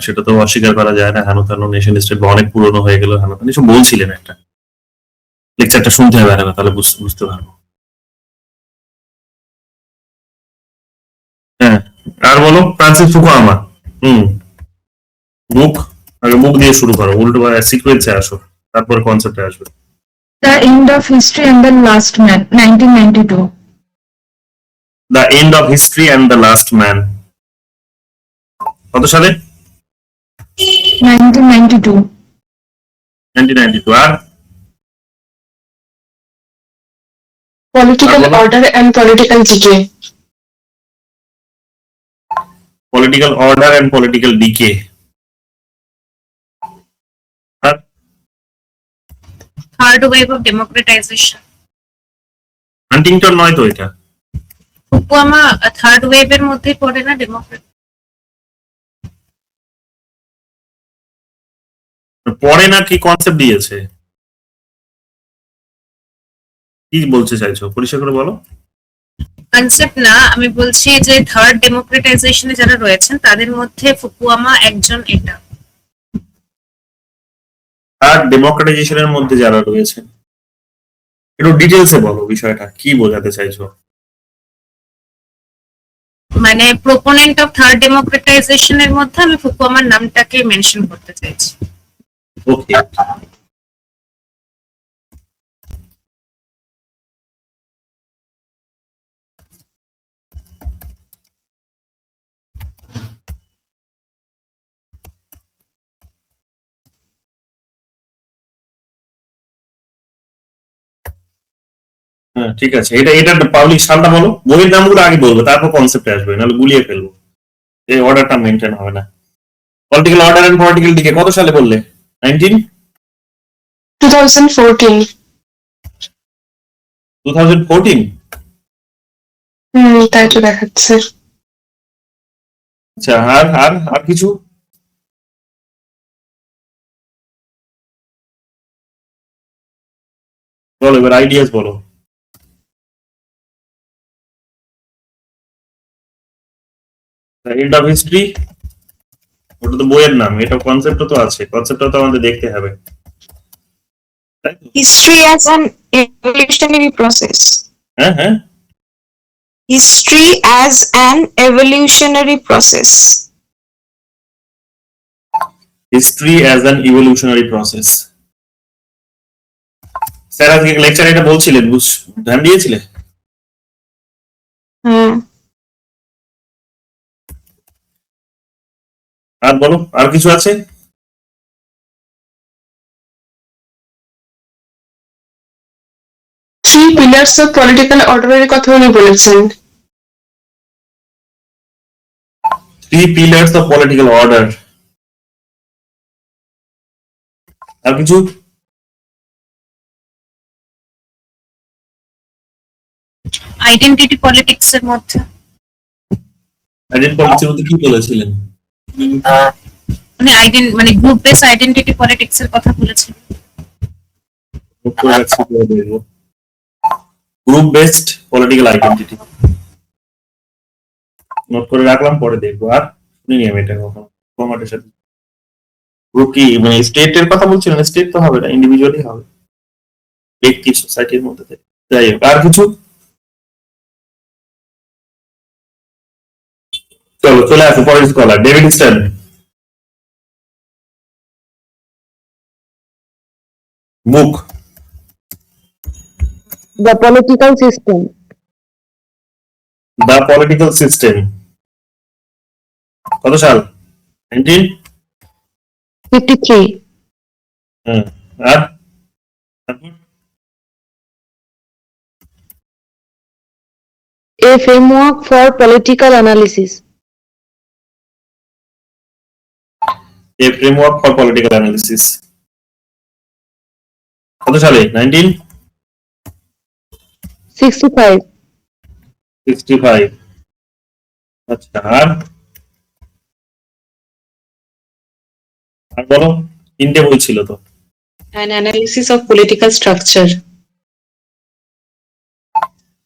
সেটা তো অস্বীকার করা যায় না। হেন তেন নেশন স্টেট বা অনেক পুরনো হয়ে গেল, হেন তেন এসব বলছিলেন একটা। লেকচারটা শুনতে হবে আরেকবার, তাহলে বুঝতে পারবো। হ্যাঁ, আর বলো ফ্রান্সিস ফুকুয়ামা। বুক, আগে বুক দিয়ে শুরু করো, উল্টো সিকুয়েন্সে আসো, তারপর কনসেপ্টে আসবে। The end of history and the last man, 1992। The end of history and the last man কত সালে? 1992। 1992। আর Political order and political decay. Political order and political decay. আর third wave of democratization. Huntington নয় তো এটা? Fukuyama third ওয়েভের মধ্যেই পড়ে না ডেমোক্রেট? পরে না কি কনসেপ্ট দিয়েছে, কি বলতে চাইছো পরিষ্কার করে বলো। কনসেপ্ট না, আমি বলছি যে থার্ড ডেমোক্রেটাইজেশনে যারা রয়েছেন তাদের মধ্যে ফুকুয়ামা একজন। এটা আর ডেমোক্রেটাইজেশনের মধ্যে যারা রয়েছেন, একটু ডিটেলসে বলো বিষয়টা কি বোঝাতে চাইছো। মানে প্রোপোনেন্ট অফ থার্ড ডেমোক্রেটাইজেশনের মধ্যে আমি ফুকুয়ামার নামটাকে মেনশন করতে চাইছি। ওকে, হ্যাঁ ঠিক আছে। এটা পাবলিক সালটা বলো, বইয়ের নামগুলো আগে বলবো, তারপর কনসেপ্টে আসবে, নাহলে গুলিয়ে ফেলবো, এই অর্ডারটা মেনটেন হবে না। Political order and political decay কত সালে বললে? 2014. 2014? তাই তো দেখাচ্ছে। আচ্ছা, আর আর আর কিছু? বলো এবার আইডিয়াস বলো। এন্ড অফ হিস্ট্রি, ওটা তো বইয়ের নাম, এটা কনসেপ্টও তো আছে, কনসেপ্টটা তো আমাদের দেখতে হবে, তাই তো? History as an evolutionary process. হ্যাঁ হ্যাঁ, History as an evolutionary process. History as an evolutionary process. Sir আজকে লেকচারে এটা বলছিলেন, ধ্যান দিয়েছিলে? হ্যাঁ। আর বলো, আর কিছু আছে? Three pillars of political order এর কথা উনি বলেছেন। Three pillars of political order. আর কিছু? আইডেন্টিটি পলিটিক্স এর মধ্যে আইডেন্টি পলিটিক্সের মধ্যে কি বলেছিলেন? মানে গ্রুপ বেস আইডেন্টিটি পলিটিক্স এর কথা বলেছেন। Group based political identity note করে রাখলাম, পরে দেখবো। আর শুনিনি আমি এটা কখনো ফরম্যাটের সাথে। গ্রুপ কি মানে স্টেটের কথা বলছিলেন? স্টেট তো হবে না, ইন্ডিভিজুয়ালি হবে, ব্যক্তি সোসাইটির মধ্যে থেকে। যাই হোক, আর কিছু? চলো চলে আসো পরের scholar, David Easton. Book The political system. The political system. কত সাল? 19? 53. হ্যাঁ, আর তারপর? A framework for political analysis. A framework for political analysis. কত সালে? 19? 65. 65। আচ্ছা, আর আর বলো, তিনটে বই ছিল তো। An analysis of political structure.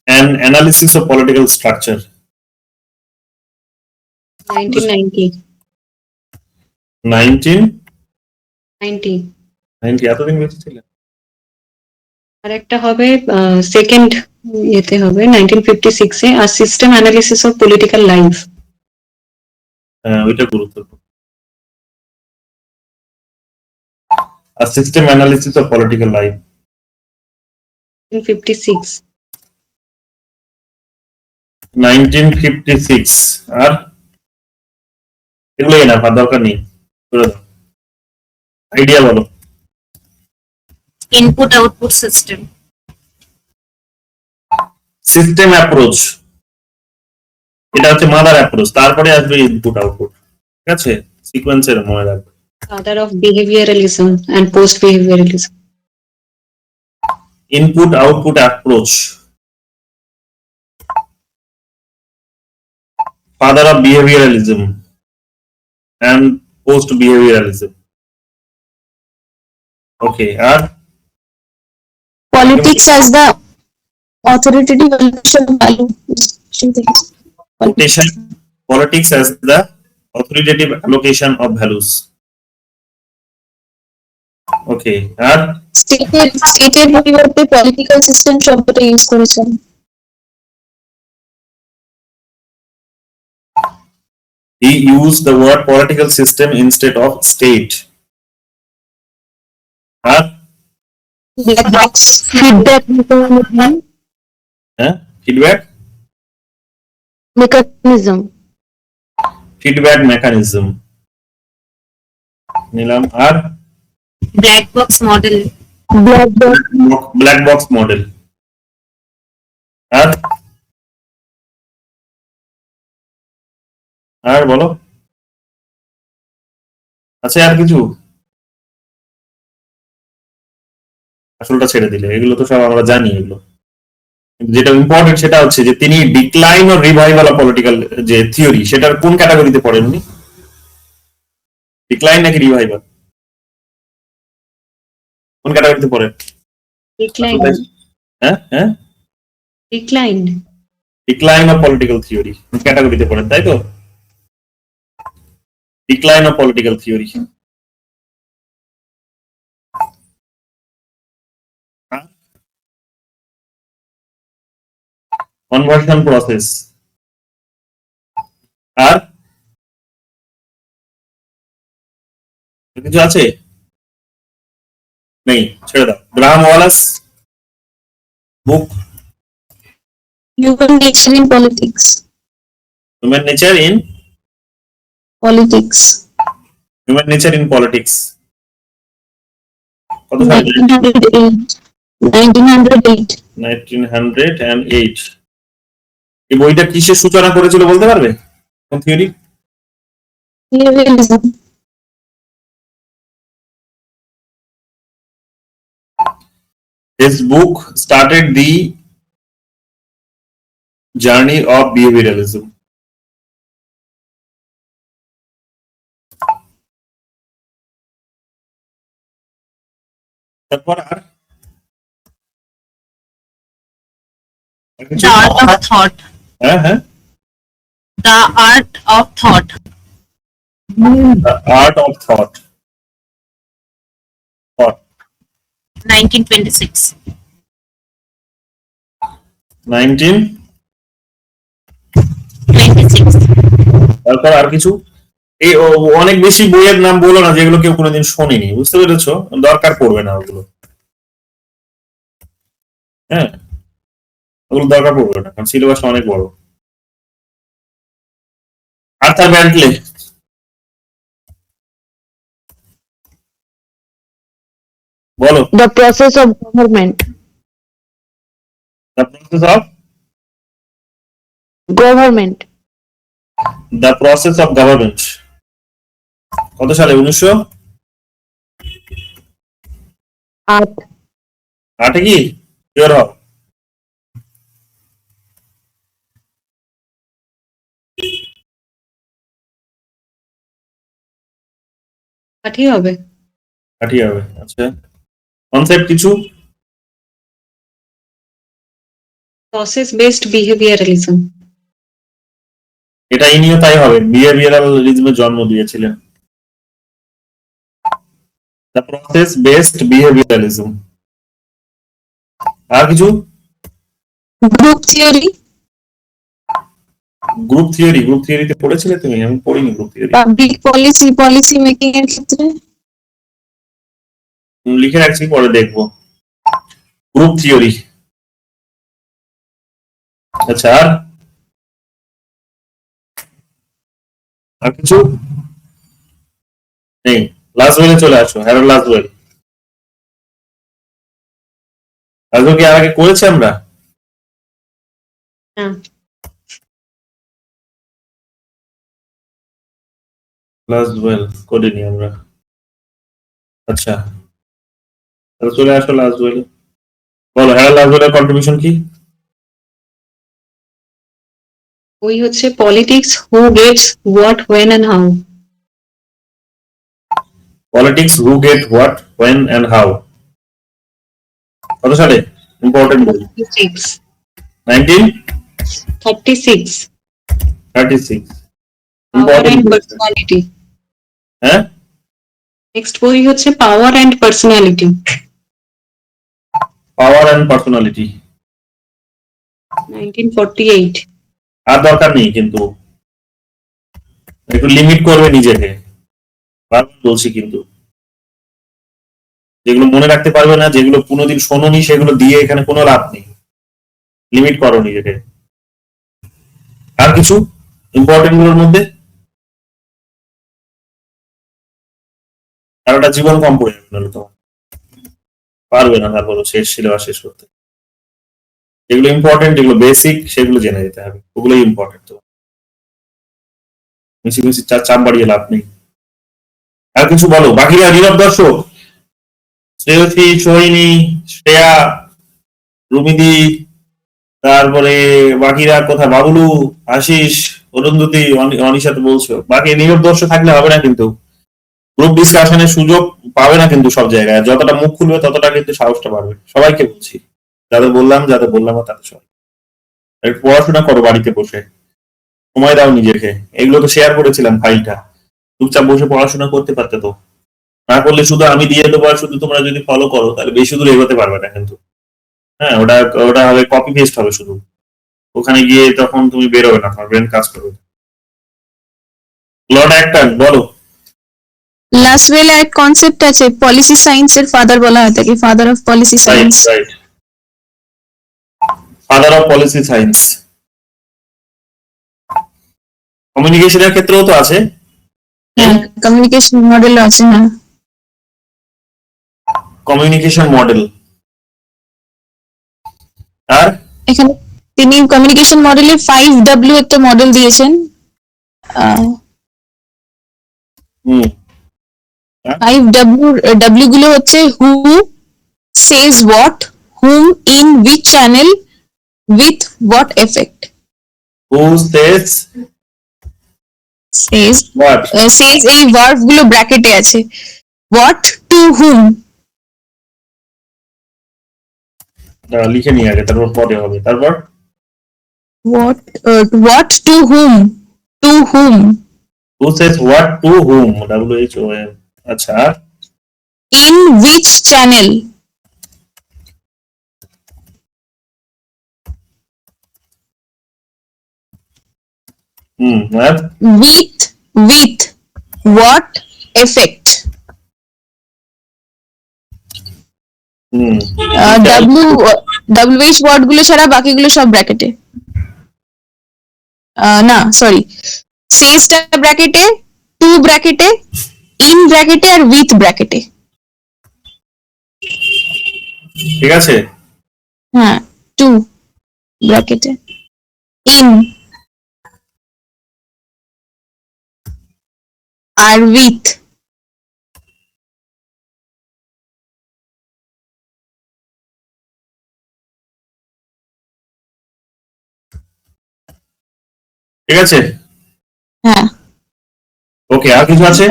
An analysis of political structure. 1990. 1990? 90. এতদিন বেঁচে ছিল? আর একটা হবে সেকেন্ড ইয়েতে হবে 1956 এ আর system analysis of political life. হ্যাঁ, ওইটা গুরুত্বপূর্ণ। আর system analysis of political life 1956। 1956। আর এগুলো না, দরকার নেই, আইডিয়া বলো। Input output system. System approach, এটা হচ্ছে মাদার অ্যাপ্রোচ, তারপরে আসবে ইনপুট আউটপুট, ঠিক আছে? সিকোয়েন্সের মনে রাখবে। Father of behavioralism and post behavioralism. Input output approach, father of behavioralism and post behavioralism. Okay, আর Politics as the authoritative evolution of value. quotation, politics as the authoritative allocation of values. ওকে, আর স্টেটের পরিবর্তে political system শব্দটা use করেছেন। he used the word political system instead of state. আর Feedback mechanism. Feedback mechanism নিলাম। আর black box model. Black box model. আর বলো। আচ্ছা, আর কিছু? আসলটা ছেড়ে দিলে, এগুলো তো সব আমরা জানি এগুলো। কিন্তু যেটা ইম্পর্টেন্ট সেটা হচ্ছে যে তিনি ডিক্লাইন ও রিভাইভাল অফ পলিটিক্যাল যে থিওরি, সেটার কোন ক্যাটাগরিতে পড়েন উনি? ডিক্লাইন নাকি রিভাইভাল, কোন ক্যাটাগরিতে পড়েন? ডিক্লাইন হ্যাঁ হ্যাঁ, decline decline of political theory ক্যাটাগরিতে পড়েন, তাই তো? Decline of political theory. Conversion process. আর কিছু আছে? নেই, ছেড়ে দাও। Graham Wallas book Human nature in politics. Human nature in Politics. Human nature in politics. কত সালে? 1908. 1908. 1908। এই বইটা কিসের সূচনা করেছিল বলতে পারবে? কোন theory? Behaviorism. His book started the journey of behavioralism. তারপর আর The art of thought. হ্যাঁ হ্যাঁ, The art of thought. The Art of Thought. 1926. 1926। তারপর আর কিছু? এই অনেক বেশি বইয়ের নাম বলো না যেগুলো কেউ কোনোদিন শোনেনি, বুঝতে পেরেছো? দরকার পড়বে না ওগুলো। হ্যাঁ, ওগুলো দরকার পড়বে না, কারণ সিলেবাসটা অনেক বড়। আর্থার ব্যান্টলে, বলো। The process of government. The process of Government. The process of government. কত সালে? 1908 কি? শিওর হও? পাঠিয়ে হবে। 60 হবে। আচ্ছা, কনসেপ্ট কিছু? Process based behavioralism. এটা ইনিও তাই হবে, বিহেভিয়ারালিজমের জন্ম দিয়েছিলেন। The process based behavioralism. আর কিছু? Group theory. Group theory. Group থিওরিতে পড়েছিলে তুমি? আমি পড়িনি group theory. Public policy, policy making এর ক্ষেত্রে লিখে রাখছি, পরে দেখবো। Group theory. আচ্ছা, আর কিছু নেই? লাসওয়েলে চলে আসো, হ্যারল্ড লাসওয়েল। লাসওয়েল কি আর আগে করেছি আমরা? হ্যাঁ। লাসওয়েল করিনি আমরা। আচ্ছা, তাহলে চলে আসো লাসওয়েল। বলো, হ্যারল্ড লাসওয়েলের কন্ট্রিবিউশন কি? ওই হচ্ছে politics who gets what when and how. Politics who get what when and how. কত সালে? ইম্পর্টেন্ট বই। 1936। 1936। Power important. And personality. হ্যাঁ, নেক্সট বই হচ্ছে power and personality. Power and personality. 1948। আর দরকার নেই, কিন্তু একটু লিমিট করবে নিজেকে, বারবার বলছি। কিন্তু যেগুলো মনে রাখতে পারবে না, যেগুলো কোনোদিন শোনোনি, সেগুলো দিয়ে এখানে কোনো লাভ নেই। লিমিট করো নিজেকে। আর কিছু ইম্পর্টেন্ট গুলোর মধ্যে? আর ওটা জীবন কম পড়ে যাবে, নাহলে তোমার পারবে না তারপর শেষ সিলেবাস শেষ করতে। যেগুলো ইম্পর্টেন্ট, যেগুলো বেসিক, সেগুলো জেনে যেতে হবে, ওগুলোই ইম্পর্টেন্ট। তো বেশি বেশি চাপ বাড়িয়ে লাভ নেই। আর কিছু বলো, বাকিরা নীরব দর্শক, শ্রেয়সী, সোহিনী, শ্রেয়া, রুমিদি, তারপরে বাকিরা কোথায়, বাবুলু, আশিস, অরুন্ধতি, অনিশা তো বলছো, বাকি নীরব দর্শক থাকলে হবে না কিন্তু, গ্রুপ ডিসকাশনের সুযোগ পাবে না কিন্তু সব জায়গায়, যতটা মুখ খুলবে ততটা কিন্তু সাহসটা বাড়বে, সবাইকে বলছি, যাদের বললাম না তাদের সবাই একটু পড়াশোনা করো বাড়িতে বসে, সময় দাও নিজেকে, এগুলো তো শেয়ার করেছিলাম ফাইলটা, চুপচাপ বসে পড়াশোনা করতে পারতে তো, না করলে শুধু আমি দিয়ে দেবো আর শুধু তোমরা যদি ফলো করো তাহলে বেশি দূর এগোতে পারবে না কিন্তু। হ্যাঁ, ওটা ওটা হবে কপি পেস্ট হবে শুধু, ওখানে গিয়ে তখন তুমি বেরোবে না, তোমার ব্রেন কাজ করবে। লর্ড অ্যাক্টন বলো। লাসওয়েল এক কনসেপ্ট আছে, পলিসি সায়েন্স এর ফাদার বলা হয় তাকে, father of policy right science. Right, father of policy science. কমিউনিকেশনের ক্ষেত্রেও তো আছে। হ্যাঁ, কমিউনিকেশন মডেল আছে। হ্যাঁ, কমিউনিকেশন মডেল। আর এখানে তিনি কমিউনিকেশন মডেলের 5W একটা মডেল দিয়েছেন। হুম 5W গুলো হচ্ছে হু says what, whom, in which channel, with what effect. Who Sage says what, says এই ভার্ব গুলো ব্র্যাকেটে আছে, what to whom, লিখে নিয়ে আগে তারপর পরে হবে, তারপর what to whom, who says what to whom, WHO, আচ্ছা আর in which channel, আর with what effect. WH word গুলো ছাড়া বাকিগুলো সব ব্র্যাকেটে। না সরি, সেজটা ব্র্যাকেটে, টু ব্র্যাকেটে, ইন ব্র্যাকেটে আর উইথ ব্র্যাকেটে। ঠিক আছে। হ্যাঁ, টু ব্র্যাকেটে, ইন আর উইথ। ঠিক আছে, হ্যাঁ, ওকে, আর কিছু আছে?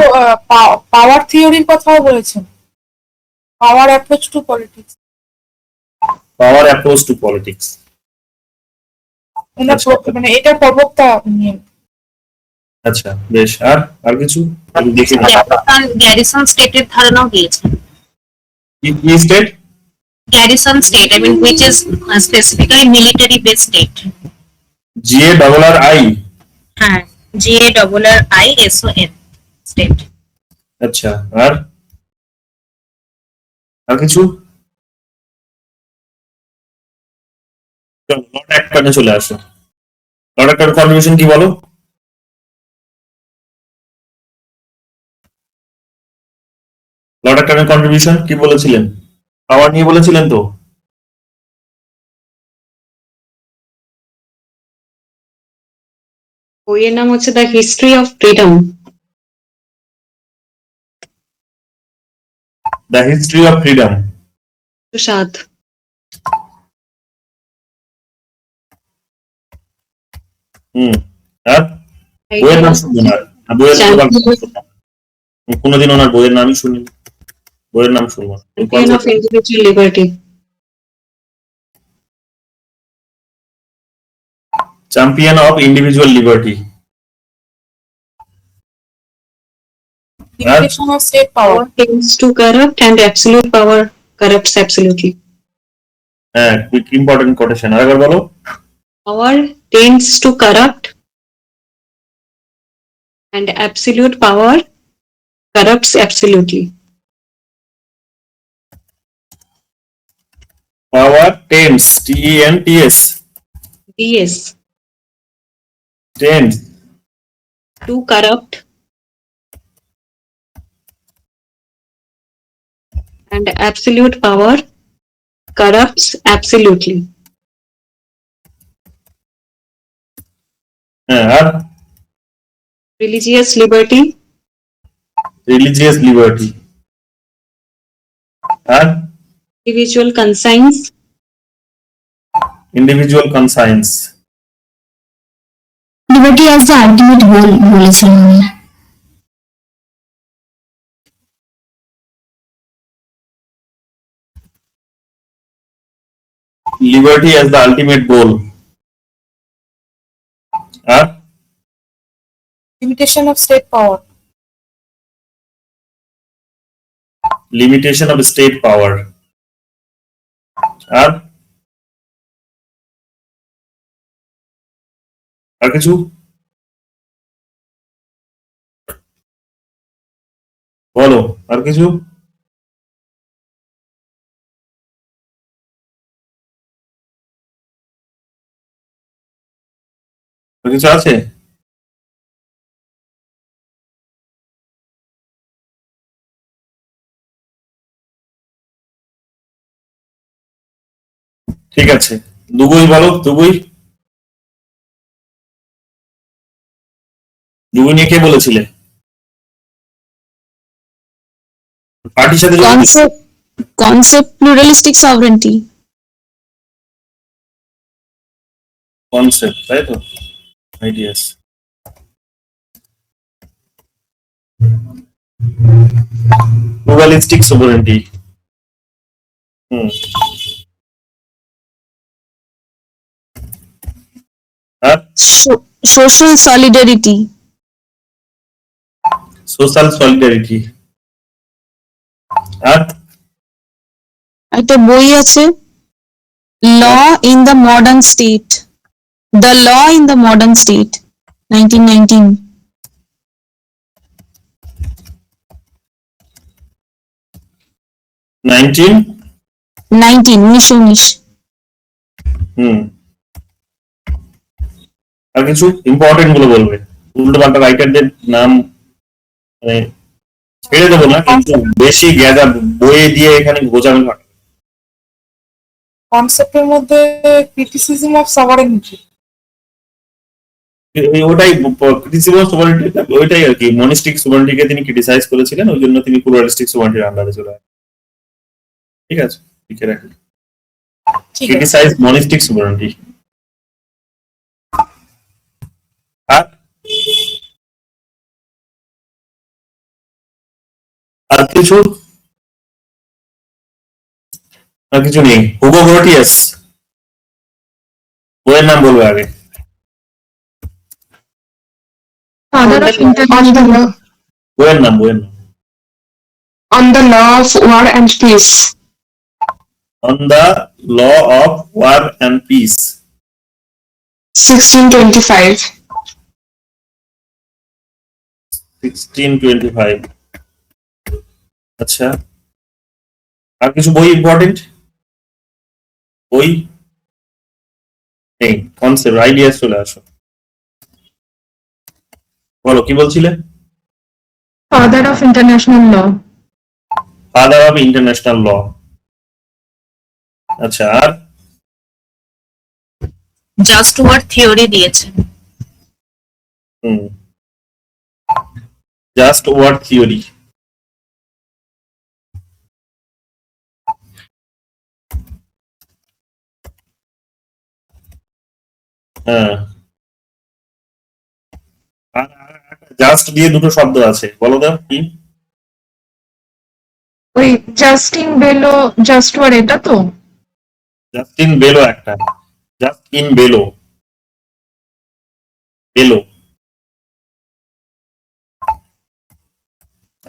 পাওয়ার থিওরির কথাও বলেছেন, power approach to politics, power approach to politics, মানে এটা প্রবক্তা নিয়ে। আচ্ছা বেশ, আর কিছু আমি দেখি না। গ্যারিসন স্টেটের ধারণাও দিয়েছেন। কি state? Garrison state, I mean, which is specifically military based state. GARRI, হ্যাঁ, GARRISON state. আচ্ছা, আর কিছু? লর্ড অ্যাক্টনে চলে আসো, লর্ড অ্যাক্টন কন্ট্রিবিউশন কি বলো? লর্ড অ্যাক্টনের কন্ট্রিবিউশন কি বলেছিলেন? পাওয়ার নিয়ে বলেছিলেন তো? বইয়ের নাম হচ্ছে the history of freedom. The history of freedom. সাদ। আর বইয়ের নাম শুনবো না, বইয়ের কোনোদিন ওনার বইয়ের নামই শুনিনি, বইয়ের নাম শুনবো না। Champion of individual liberty. Champion of individual liberty. Limitation of state power. Power tends to corrupt and absolute power corrupts absolutely. হ্যাঁ, কুইক ইম্পর্টেন্ট কোটেশন, আরেকবার বলো। Power tends to corrupt and absolute power corrupts absolutely. Power tends, TENTS, DS tends to corrupt and absolute power corrupts absolutely. হ্যাঁ, আর Religious liberty religious liberty. আর individual conscience, individual conscience. Liberty as the ultimate goal বলেছিলাম আমি। Liberty as the ultimate goal. আর Limitation of state power. Limitation of state power. আর আর কিছু? বলো আর কিছু? আর কিছু আছে? ঠিক আছে, দুবই বলো, দুবই। দুবই নিয়ে কে বলেছিলে? পার্টির সাথে Concept pluralistic sovereignty. কনসেপ্ট, তাই তো? আইডিয়াস। Pluralistic sovereignty. আর Social solidarity. Social solidarity. আর একটা বই আছে, Law in the Modern State. The Law in the Modern State, 1919. 1919. আর কিছু ইম্পর্টেন্ট গুলো বলবে, উল্টো পাল্টা রাইটারদের নাম মানে ছেড়ে দেবো না, কিন্তু বেশি গ্যাদার বইয়ে দিয়ে এখানে গোজামিল হয়। কনসেপ্টের মধ্যে ক্রিটিসিজম অফ সভারেনিটি। ওটাই ক্রিটিসিজম অফ সোভারেনিটি, ওইটাই আর কি। মনিস্টিক সোভারেনিটিকে তিনি ক্রিটিসাইজ করেছিলেন, ওই জন্য তিনি প্লুরালিস্টিক সোভারেনিটির আন্ডারে চলে আসেন। ঠিক আছে, লিখে রাখেন, ক্রিটিসাইজ মনিস্টিক সোভারেনিটি। আর কিছু? আর কিছু নেই। হুগো গ্রোটিয়াস, বইয়ের নাম বলবে আগে। Father of international law. বইয়ের নাম। On the law of war and peace. On the law of war and peace, 1625. 1625। আচ্ছা, আর কিছু বই ইম্পর্টেন্ট? বই নেই, কনসেপ্ট আইডিয়াস চলে আসো। বলো কি বলছিলে? Father of international law. Father of international law. আচ্ছা, আর জাস্ট ওয়ার থিওরি দিয়েছে। Just war theory. হ্যাঁ, জাস্ট দিয়ে দুটো শব্দ আছে, বলো দাও কি? ওই জাস্টিন বেলো জাস্ট ওয়ার, এটা তো? জাস্টিন বেলো একটা, জাস্টিন বেলো।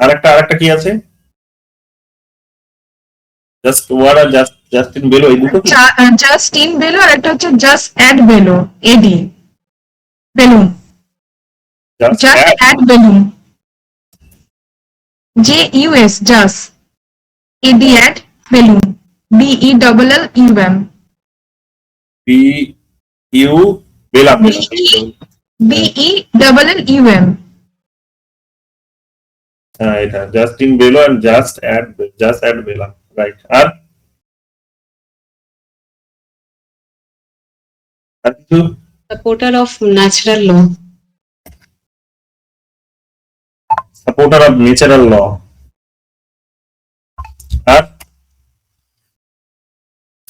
আরেকটা কি আছে? জাস্ট ওয়ার আর জাস্টিন বেলো, এই দুটো। জাস্টিন বেলো আর একটা হচ্ছে jus ad bello, AD bellum. Jus ad bellum, JUS, jus AD ad bellum, BELLUM। BU bellum. BELLUM। হ্যাঁ, এটা jus in bello and jus ad bellum, right. আর কিছু? Supporter of natural law. Supporter of natural law. আর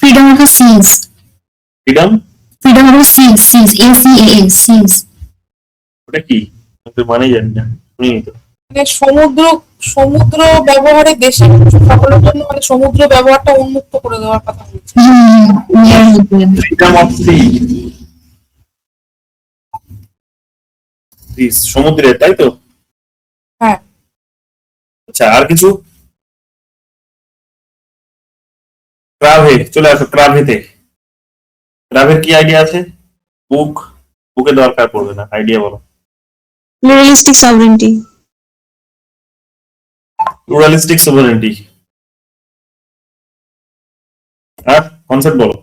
Freedom of the seas. Freedom, Freedom of the seas. Seas. ACAA. Seas. ওটা কি আমি মানেই জানি না, শুনিনি তো। মানে সমুদ্র ব্যবহারে দেশের সকলের জন্য মানে সমুদ্র ব্যবহারটা উন্মুক্ত করে দেওয়ার কথা বলছে। ফ্রিডম অফ সি, সমুদ্রে, তাই তো? হ্যাঁ। আচ্ছা, আর কিছু? ক্রাভে, চলে আসো ক্রাভেতে। ক্রাভের কি আইডিয়া আছে? বুকে দরকার পড়বে না, আইডিয়া বলো। Pluralistic sovereignty. Pluralistic sovereignty. আর কনসেপ্ট বলো।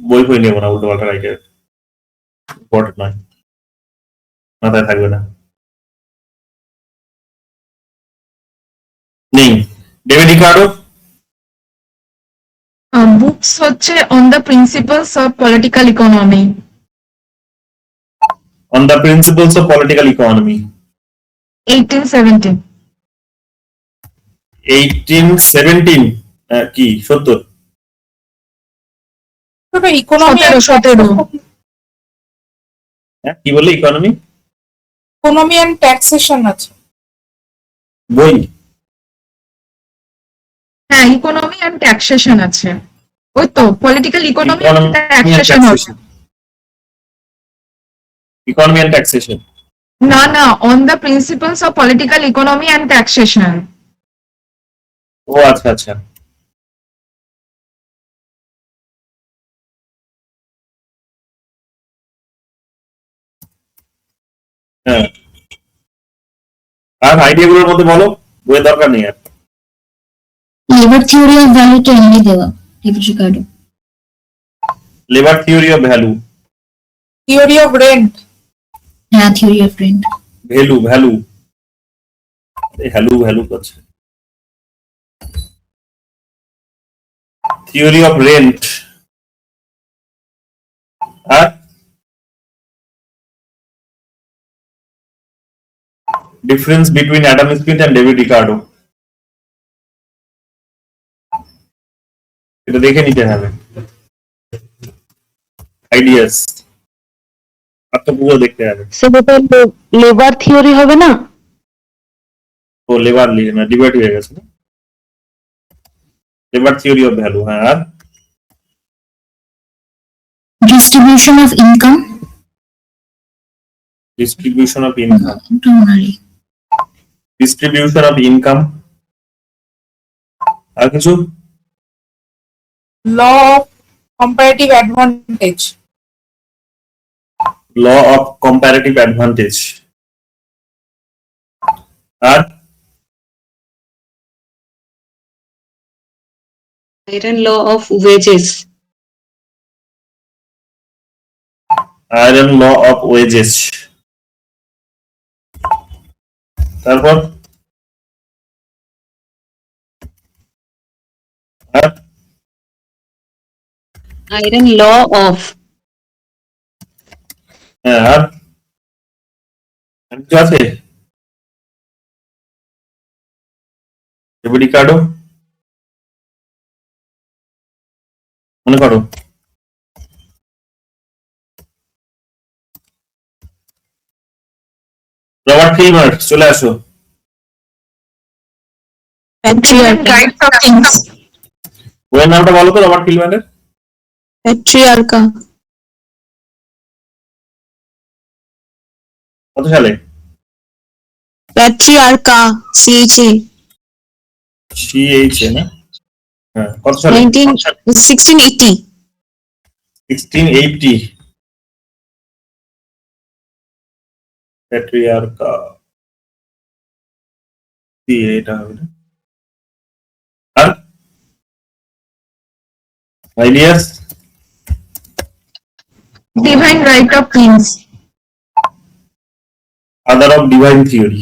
বই নেবো না, উল্টো পাল্টা আইডিয়া ইম্পর্টেন্ট নয়, মাথায় থাকবে না। নেই। David Ricardo. বুকস হচ্ছে on the principles of political economy. On the principles of political economy. 1817। 1817 কি 70? ইকোনমি 17। হ্যাঁ, কি বললে? ইকোনমি এন্ড ট্যাক্সেশন আছে বই। হ্যাঁ, ইকোনমি এন্ড ট্যাক্সেশন আছে। ওই তো political economy and Economy and taxation হবে। taxation. Economy and taxation. না, on the principles of political economy and taxation. ও আচ্ছা আচ্ছা। হ্যাঁ, আর আইডিয়া গুলোর মধ্যে বলো, বইয়ের দরকার নেই আর। Labor theory of value টা এমনি দেওয়া, David Ricardo. Labour theory of value. Theory of rent. হ্যাঁ, theory of rent. Value value করছে। Theory of rent. আর difference between Adam Smith and David Ricardo. এটা দেখে নিতে হবে। আইডিয়াস আর তো পুরো দেখতে হবে। সেটা লেবার থিওরি হবে না? ও লেবার না, ডিভাইড হয়ে গেছে না। Labour theory of value. হ্যাঁ, আর Distribution of income. Distribution of income. ওটা মনে নেই। Distribution of income. আর কিছু? Law of comparative advantage. Law of comparative advantage. আর Iron law of wages. Iron law of wages. তারপর আর Iron law of হ্যাঁ, আর কিছু আছে? ডেভিড রিকার্ডো মনে করো। রবার্ট ফিলমার, চলে আসো। Rights of kings. বইয়ের নামটা বলো তো রবার্ট ফিলমারের। প্যাট্রিয়ার্কা। কত সালে? প্যাট্রিয়ার্কা, CHA। CHA না? হ্যাঁ, কত সালে? 1680। 1680। প্যাট্রিয়ার্কা এটা হবে না। আর ideas? Divine right of kings. Father of divine theory.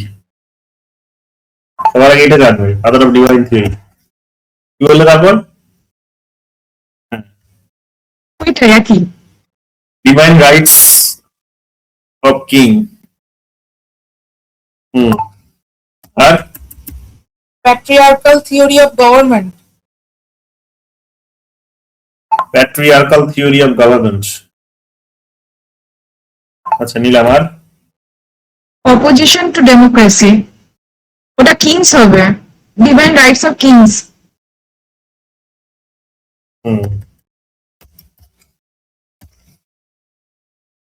সবার আগে এটা জানবে, ফাদার অফ ডিভাইন থিওরি। কি বললে তারপর? ওইটা একই। Divine rights of king. আর patriarchal theory of government. Patriarchal theory of government. আচ্ছা নিলাম। আর অপোজিশন টু ডেমোক্রেসি, ওটা কিংস হবে, ডিভাইন রাইটস অফ কিংস।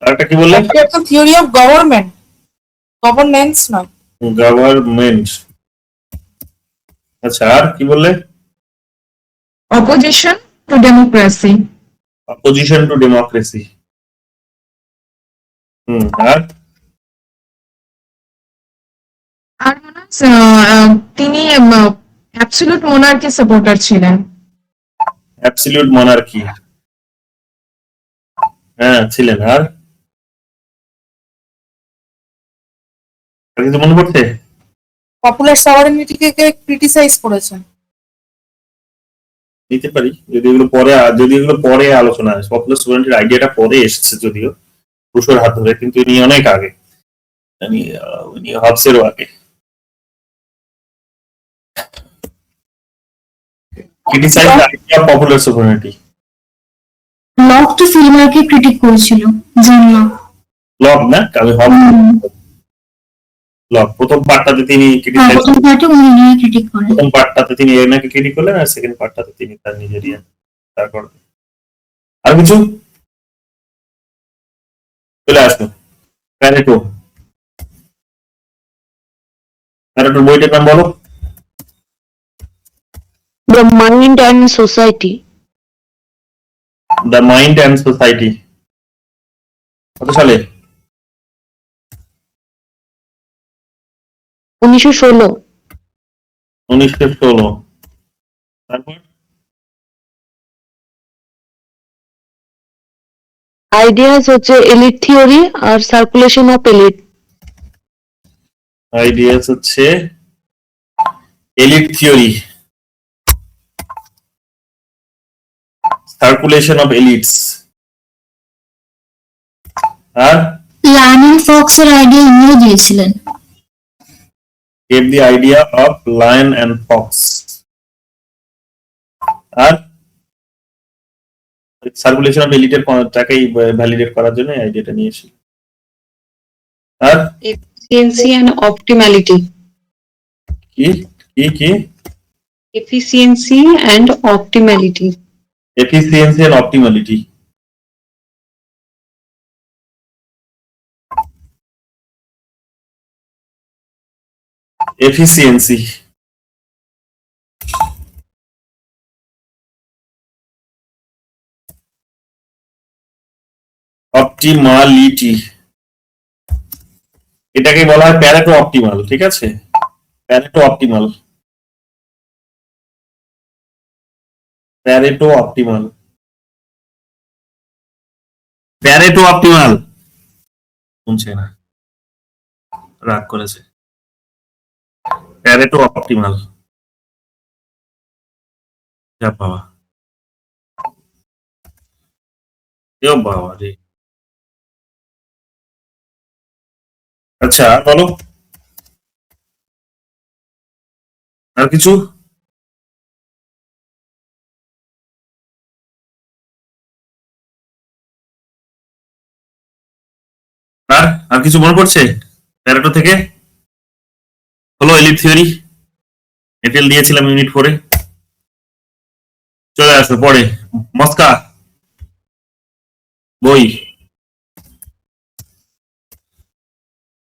আরেকটা কি বললেন? Patriarchal theory of government. Governance নয়। গভর্নমেন্ট। আচ্ছা আর কি বললে? Opposition to democracy. Opposition to democracy. আর আর মনে হয় তিনি অ্যাবসলিউট মোনার্কি সাপোর্টার ছিলেন। অ্যাবসলিউট মনার্কি, হ্যাঁ ছিলেন। আর কিছু মনে পড়ছে? পপুলার সভারেনিটিকে ক্রিটিসাইজ করেছেন। নিতে পারি যদি এগুলো পরে আলোচনা আসে। পপুলার সোভারেনিটির আইডিয়াটা পরে এসেছে যদিও রুশোর হাত ধরে, কিন্তু ইনি অনেক আগে, ইনি হবসেরও আগে। Criticise idea popular sovereignty. Locke তো ফিল্মারকে ক্রিটিক করেছিল, জানলাম। লক না, আমি হব লক প্রথম পার্টটাতে তিনি ক্রিটিসাইজ, প্রথম পার্টে উনি নিয়ে ক্রিটিক করেন। প্রথম পার্টটাতে তিনি এনাকে ক্রিটিক করলেন, আর সেকেন্ড পার্টটাতে তিনি তার নিজের তারপর। আর কিছু চলে আসো। প্যারেটোর বইটার নাম বলো। The Mind and Society. The mind and society. কত সালে? 1916. 1916। তারপর Ideas হচ্ছে এলিট থিওরি আর সার্কুলেশন অফ এলিট। আইডিয়াস হচ্ছে elite theory, circulation of elites. আর লার্নিং ফক্সের আইডিয়া ইনিও দিয়েছিলেন। gave the idea of lion and fox। আর সার্কুলেশন অফ এলিটের টাকেই ভ্যালিডেট করার জন্য এই আইডিয়াটা নিয়েছিল। আর এফিসিয়েন্সি অ্যান্ড অপটিম্যালিটি। কি কি কি? Efficiency and optimality. Efficiency and optimality. Efficiency, optimality, এটাকে বলা হয় প্যারেটো অপটিমাল। ঠিক আছে, Pareto optimal, Pareto optimal, Pareto optimal. শুনছে না, রাগ করেছে। Pareto optimal. যা বাবা, এ বাবা রে। আচ্ছা বলো আর কিছু। আর কিছু মনে পড়ছে প্যারেটো থেকে? হলো এলিট থিওরি, এটেল দিয়েছিলাম ইউনিট 4-এ। চলে আসো পরে। মস্কা বই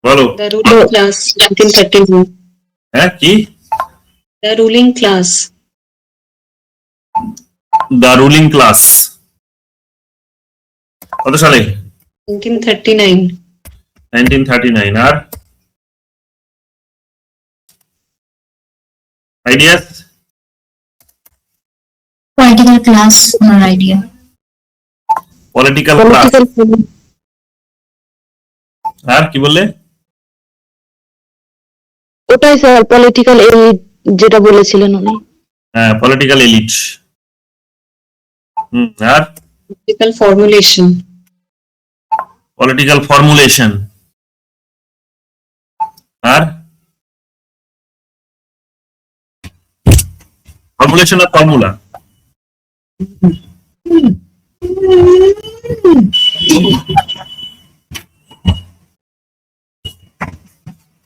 বলো। The ruling class 1939। হ্যাঁ কি? The ruling class. The ruling class কত সালে? 1939। 1939। আর আইডিয়াস? পলিটিক্যাল ক্লাস ওনার আইডিয়া। Political class. আর কি বললে? ওটাই স্যার, পলিটিক্যাল এলিট যেটা বলেছিলেন উনি। হ্যাঁ পলিটিক্যাল এলিট। আর পলিটিক্যাল ফর্মুলেশন। Political formulation. আর ফর্মুলেশন অফ ফর্মুলা।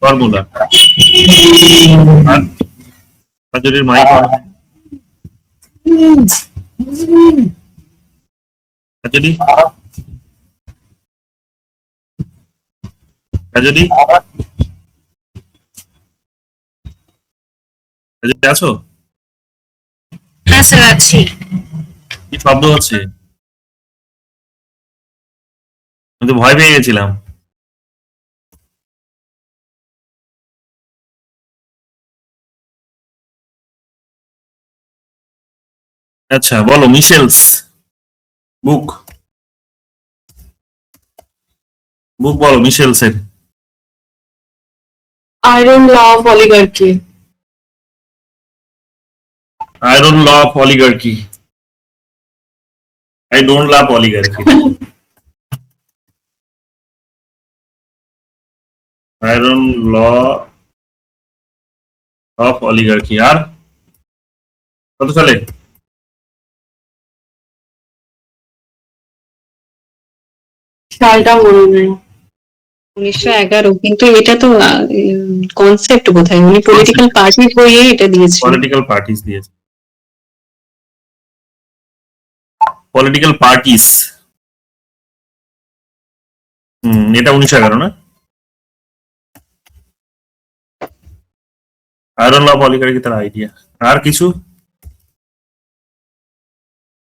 ফর্মুলা যদি মাইক যদি যদি আছো? হ্যাঁ স্যার আছি। কি শব্দ হচ্ছে? আমি তো ভয় পেয়ে গেছিলাম। আচ্ছা বলো, মিশেলস বুক বুক বলো মিশেলস এর। Iron law of oligarchy. Iron law of oligarchy. I don't love oligarchy. Iron law of oligarchy। আর কত সালে? সালটা মনে নেই, 1911, কিন্তু এটা তো কনসেপ্ট বোধহয় উনি পলিটিক্যাল পার্টির বইয়ে এটা দিয়েছেন। পলিটিক্যাল পার্টিস দিয়েছে। পলিটিক্যাল পার্টিস, এটা 1911 না? আয়রন ল অফ অলিগার্কি তার আইডিয়া। আর কিছু?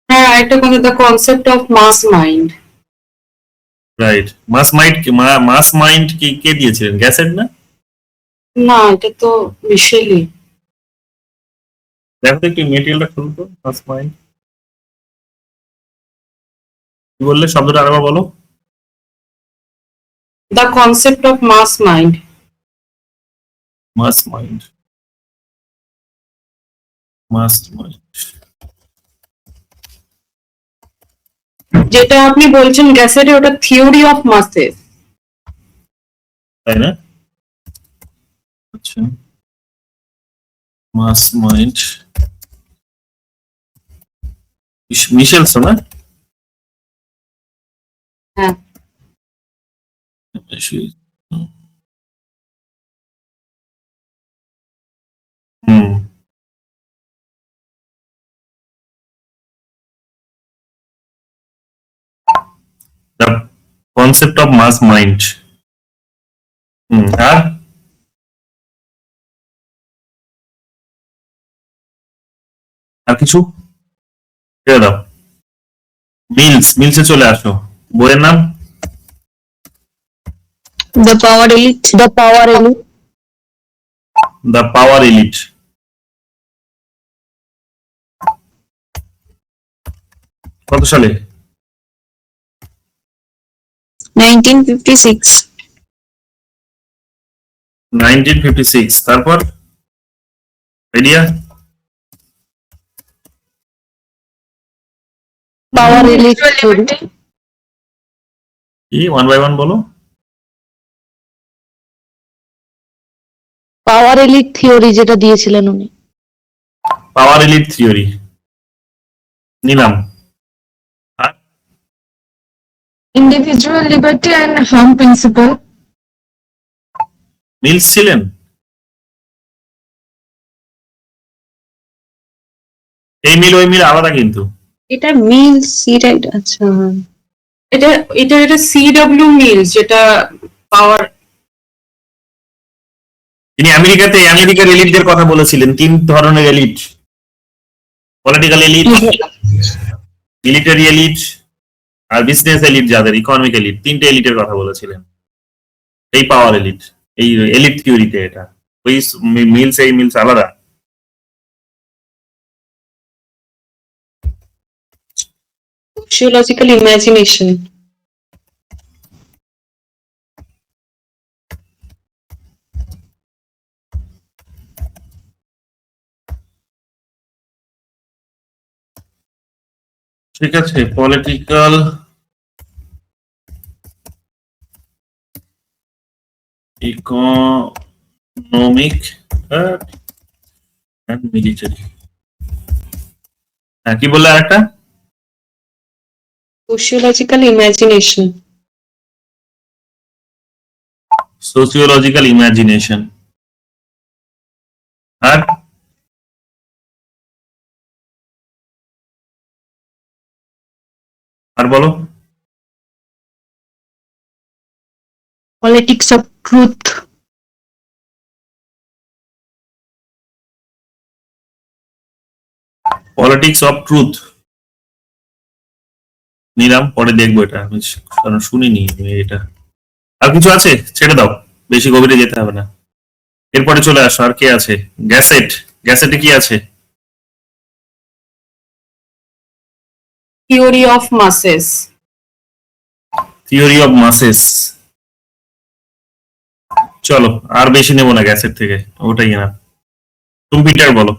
হ্যাঁ, একটা কথা, the concept of mass mind. Right. Mass mind কি কে দিয়েছিলেন? গ্যাসেট না? না, এটা তো মিশেলি। দেখো তো একটু মেটেরিয়ালটা খুলুন তো। মাস মাইন্ড কি বললে? শব্দটা আরেকবার বলো। The concept of mass mind. Mass mind, mass mind. যেটা আপনি বলছেন গ্যাসেটে, ওটা থিওরি অফ মাসেস। তাই না? আচ্ছা, মাস মাইন্ড মিশেলস না? হ্যাঁ। হুম। The concept of mass mind. আর কিছু ছেড়ে দাও। মিলসে চলে আসো। বইয়ের নাম? The power elite. The power elite. The power elite. কত সালে? 1956. 1956। তারপর আইডিয়া? Power elite theory. কি ওয়ান বাই ওয়ান বলো। পাওয়ার এলিট থিওরি যেটা দিয়েছিলেন উনি। পাওয়ার এলিট থিওরি নিলাম। individual liberty and harm principle. Mills ছিলেন? এই মিল ওই মিল আলাদা কিন্তু। এটা মিলস, এটা আচ্ছা, এটা এটা এটা সিডব্লিউ মিলস, যেটা পাওয়ার। তিনি আমেরিকার এলিটদের কথা বলেছিলেন। তিন ধরনের elite: political elite, military elite, আর বিজনেস এলিট, যাদের ইকোনমিক এলিট। তিনটে এলিটের কথা বলেছিলেন এই পাওয়ার এলিট, এই এলিট থিওরিতে। এটা ওই মিলস, এই মিলস আলাদা। Sociological imagination. ঠিক আছে, পলিটিক্যাল ইকোনমিক and military. হ্যাঁ, কি বললে আরেকটা? Sociological imagination. Sociological imagination. আর বলো। Politics of truth. Politics of truth. নিলাম, পরে দেখবো এটা, আমি কারণ শুনিনি আমি এটা। আর কিছু আছে? ছেড়ে দাও, বেশি গভীরে যেতে হবে না। এরপরে চলে আসো, আর কে আছে? গ্যাসেট। গ্যাসেটে কি আছে? Theory of মাসেস। Theory of মাসেস। চলো, আর বেশি নেবো না গ্যাসেট থেকে, ওটাই না। কম্পিউটার বলো।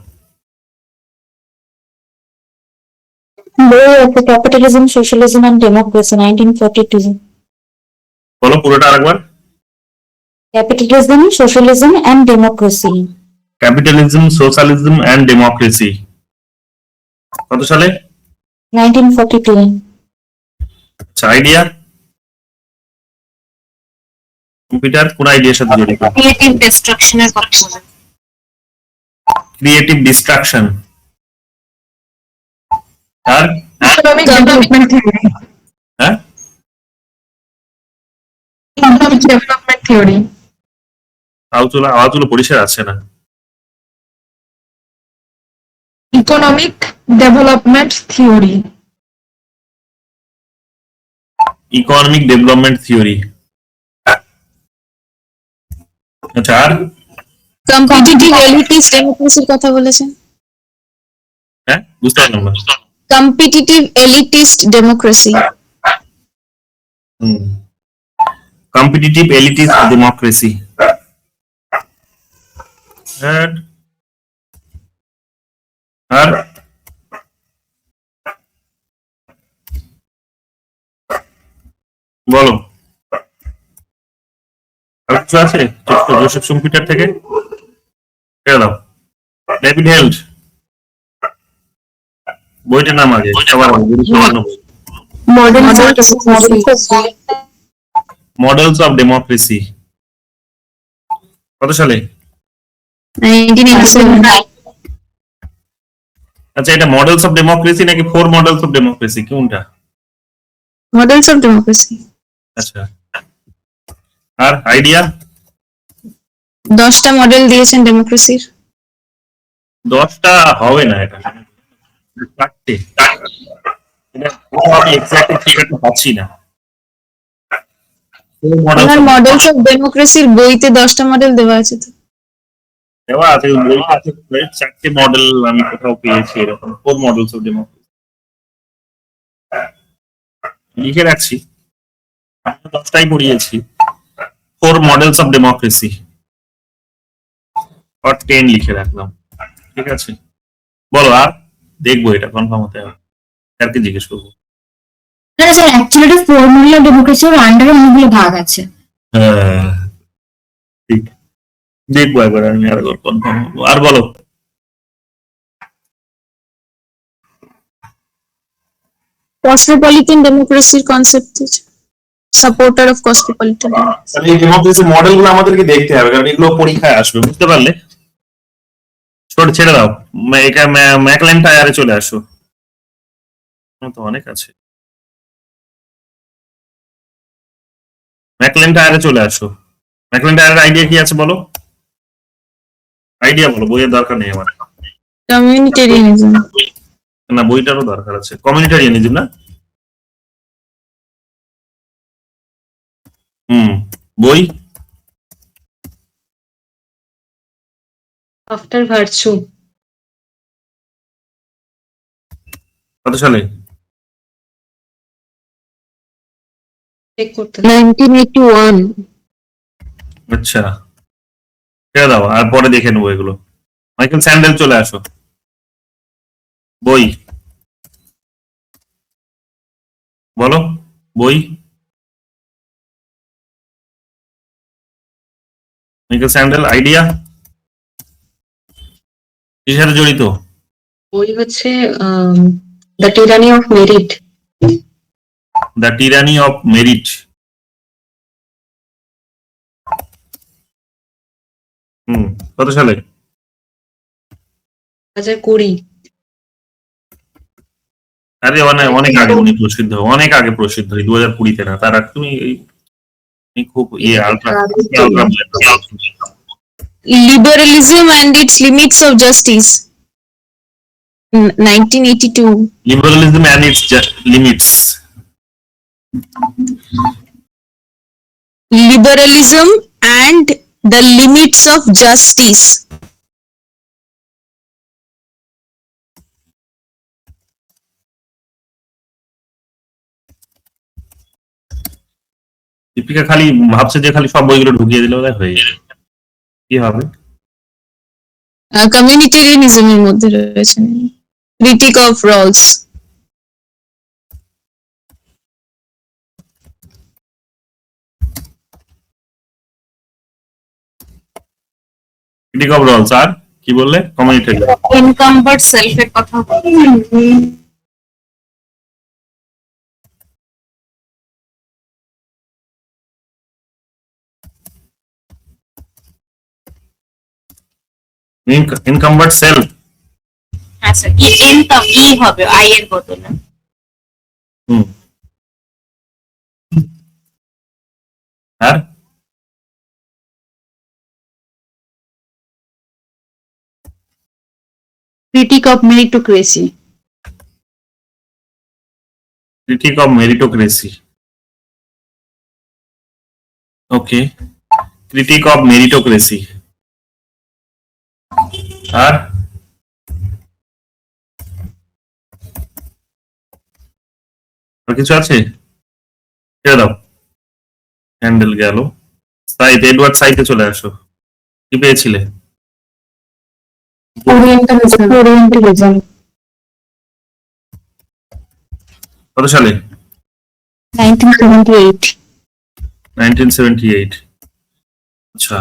Law of Capitalism, Socialism and Democracy, 1942. বলো পুরোটা আরেকবার। Capitalism, Socialism and Democracy. Capitalism, socialism and democracy. কত সালে? 1942. আচ্ছা, আইডিয়া। কম্পিউটার কোন আইডিয়ার সাথে জড়িত? ক্রিয়েটিভ ডিস্ট্রাকশনের কথা বলে। Creative destruction. আর ইকোনমিক ডেভেলপমেন্ট থিওরি। হ্যাঁ, ইকোনমিক ডেভেলপমেন্ট থিওরি। আওয়াজগুলো পরিষ্কার আসছে না। Economic development theory. Economic development theory. আচ্ছা, আর কম্পিটিটিভ এলিটিস্ট ডেমোক্রেসির কথা বলেছেন। হ্যাঁ, বুঝতে পারলাম না। Competitive elitist democracy. Competitive elitist democracy. আর বলো, আর কিছু আছে? জোসেফ কম্পিউটার থেকে ছেড়ে দাও। ডেভিড হেল্ড, বইটার নাম আগে সবার আগে, গুরুত্বপূর্ণ বই। Models of democracy. কত সালে? 1987. আচ্ছা, এটা মডেলস অফ ডেমোক্রেসি নাকি ফোর মডেলস অফ ডেমোক্রেসি, কোনটা? Models of democracy. আচ্ছা, আর আইডিয়া? 10টা মডেল দিয়েছেন ডেমোক্রেসির। 10টা হবে না, এটা 4টে। আমি এক্স্যাক্টলি ফিগারটা পাচ্ছি না। আমার মডেলস অফ ডেমোক্রেসির বইতে 10টা মডেল দেওয়া আছে তো। দেওয়া আছে, বইটা আছে, 4টে মডেল আমি কোথাও পেয়েছি এরকম, ফোর মডেলস অফ ডেমোক্রেসি। লিখে রাখছি, আমি 10টাই পড়িয়েছি। ফোর মডেলস অফ ডেমোক্রেসি আর 10 লিখে রাখলাম। ঠিক আছে, বলো। আর দেখবো এটা কনফার্ম হতে হবে, স্যারকে জিজ্ঞেস করবো। না স্যার, অ্যাকচুয়ালি এটা ফর্মুলা ডেমোক্রেসি ওর আন্ডারে অনেকগুলো ভাগ আছে। হ্যাঁ, ঠিক, দেখবো একবার, আমি আর কনফার্ম হবো। আর বলো। কসমোপলিটন ডেমোক্রেসির কনসেপ্ট আছে। Supporter of Cosmopolitan. তাহলে এই ডেমোক্রেসি মডেলগুলো আমাদেরকে দেখতে হবে, কারণ এগুলো পরীক্ষায় আসবে, বুঝতে পারলে? ছেড়ে দাও, ম্যাকলেন টায়ারে চলে আসো। তো অনেক আছে। ম্যাকলেন টায়ারে চলে আসো। ম্যাকলেন টায়ারের আইডিয়া কি আছে বলো? আইডিয়া বলো, বইয়ের দরকার নেই আমার। কমিউনিটেরিয়ানিজম। না, বইটারও দরকার আছে। কমিউনিটারিয়ানিজম না? বই। After virtue. কত সালে? চেক করতে 1981। আচ্ছা, ছেড়ে দাও, আর পরে দেখে নেবো এগুলো। মাইকেল স্যান্ডেল চলে আসো। বই বলো, বই। মাইকেল স্যান্ডেল আইডিয়া কিসের সাথে জড়িত? বই হচ্ছে the টিরানি of merit. The টিরানি of merit. কত সালে? 2020। আরে অনেক আগে উনি প্রসিদ্ধ, অনেক আগে প্রসিদ্ধ, 2020-তে না। তার আগে তুমি খুব ultra Liberalism and its limits of justice, 1982. Liberalism and its limits. Liberalism and the limits of justice. Deepika খালি ভাবছে যে খালি সব বইগুলো ঢুকিয়ে দিলে বোধহয় হয়ে যাবে। কি হবে? কমিউনিটেরিয়ানিজমের মধ্যে রয়েছে critique of Rawls. Critique of Rawls. আর কি বললে? কমিউনিটি। ইনকামবার্ড সেলফের কথা বলছি। Encumbered self. আচ্ছা, ইনকাম হবে আই এর বদলে। আর critique of meritocracy. Critique of meritocracy. Okay, critique of meritocracy. আর কিছু আছে? ছেড়ে দাও, হ্যান্ডেল গেল। সাইদ, এডওয়ার্ড সাইদে চলে আসো। কি পেয়েছিলে? Orientalism. কত সালে? 1978. 1978। আচ্ছা,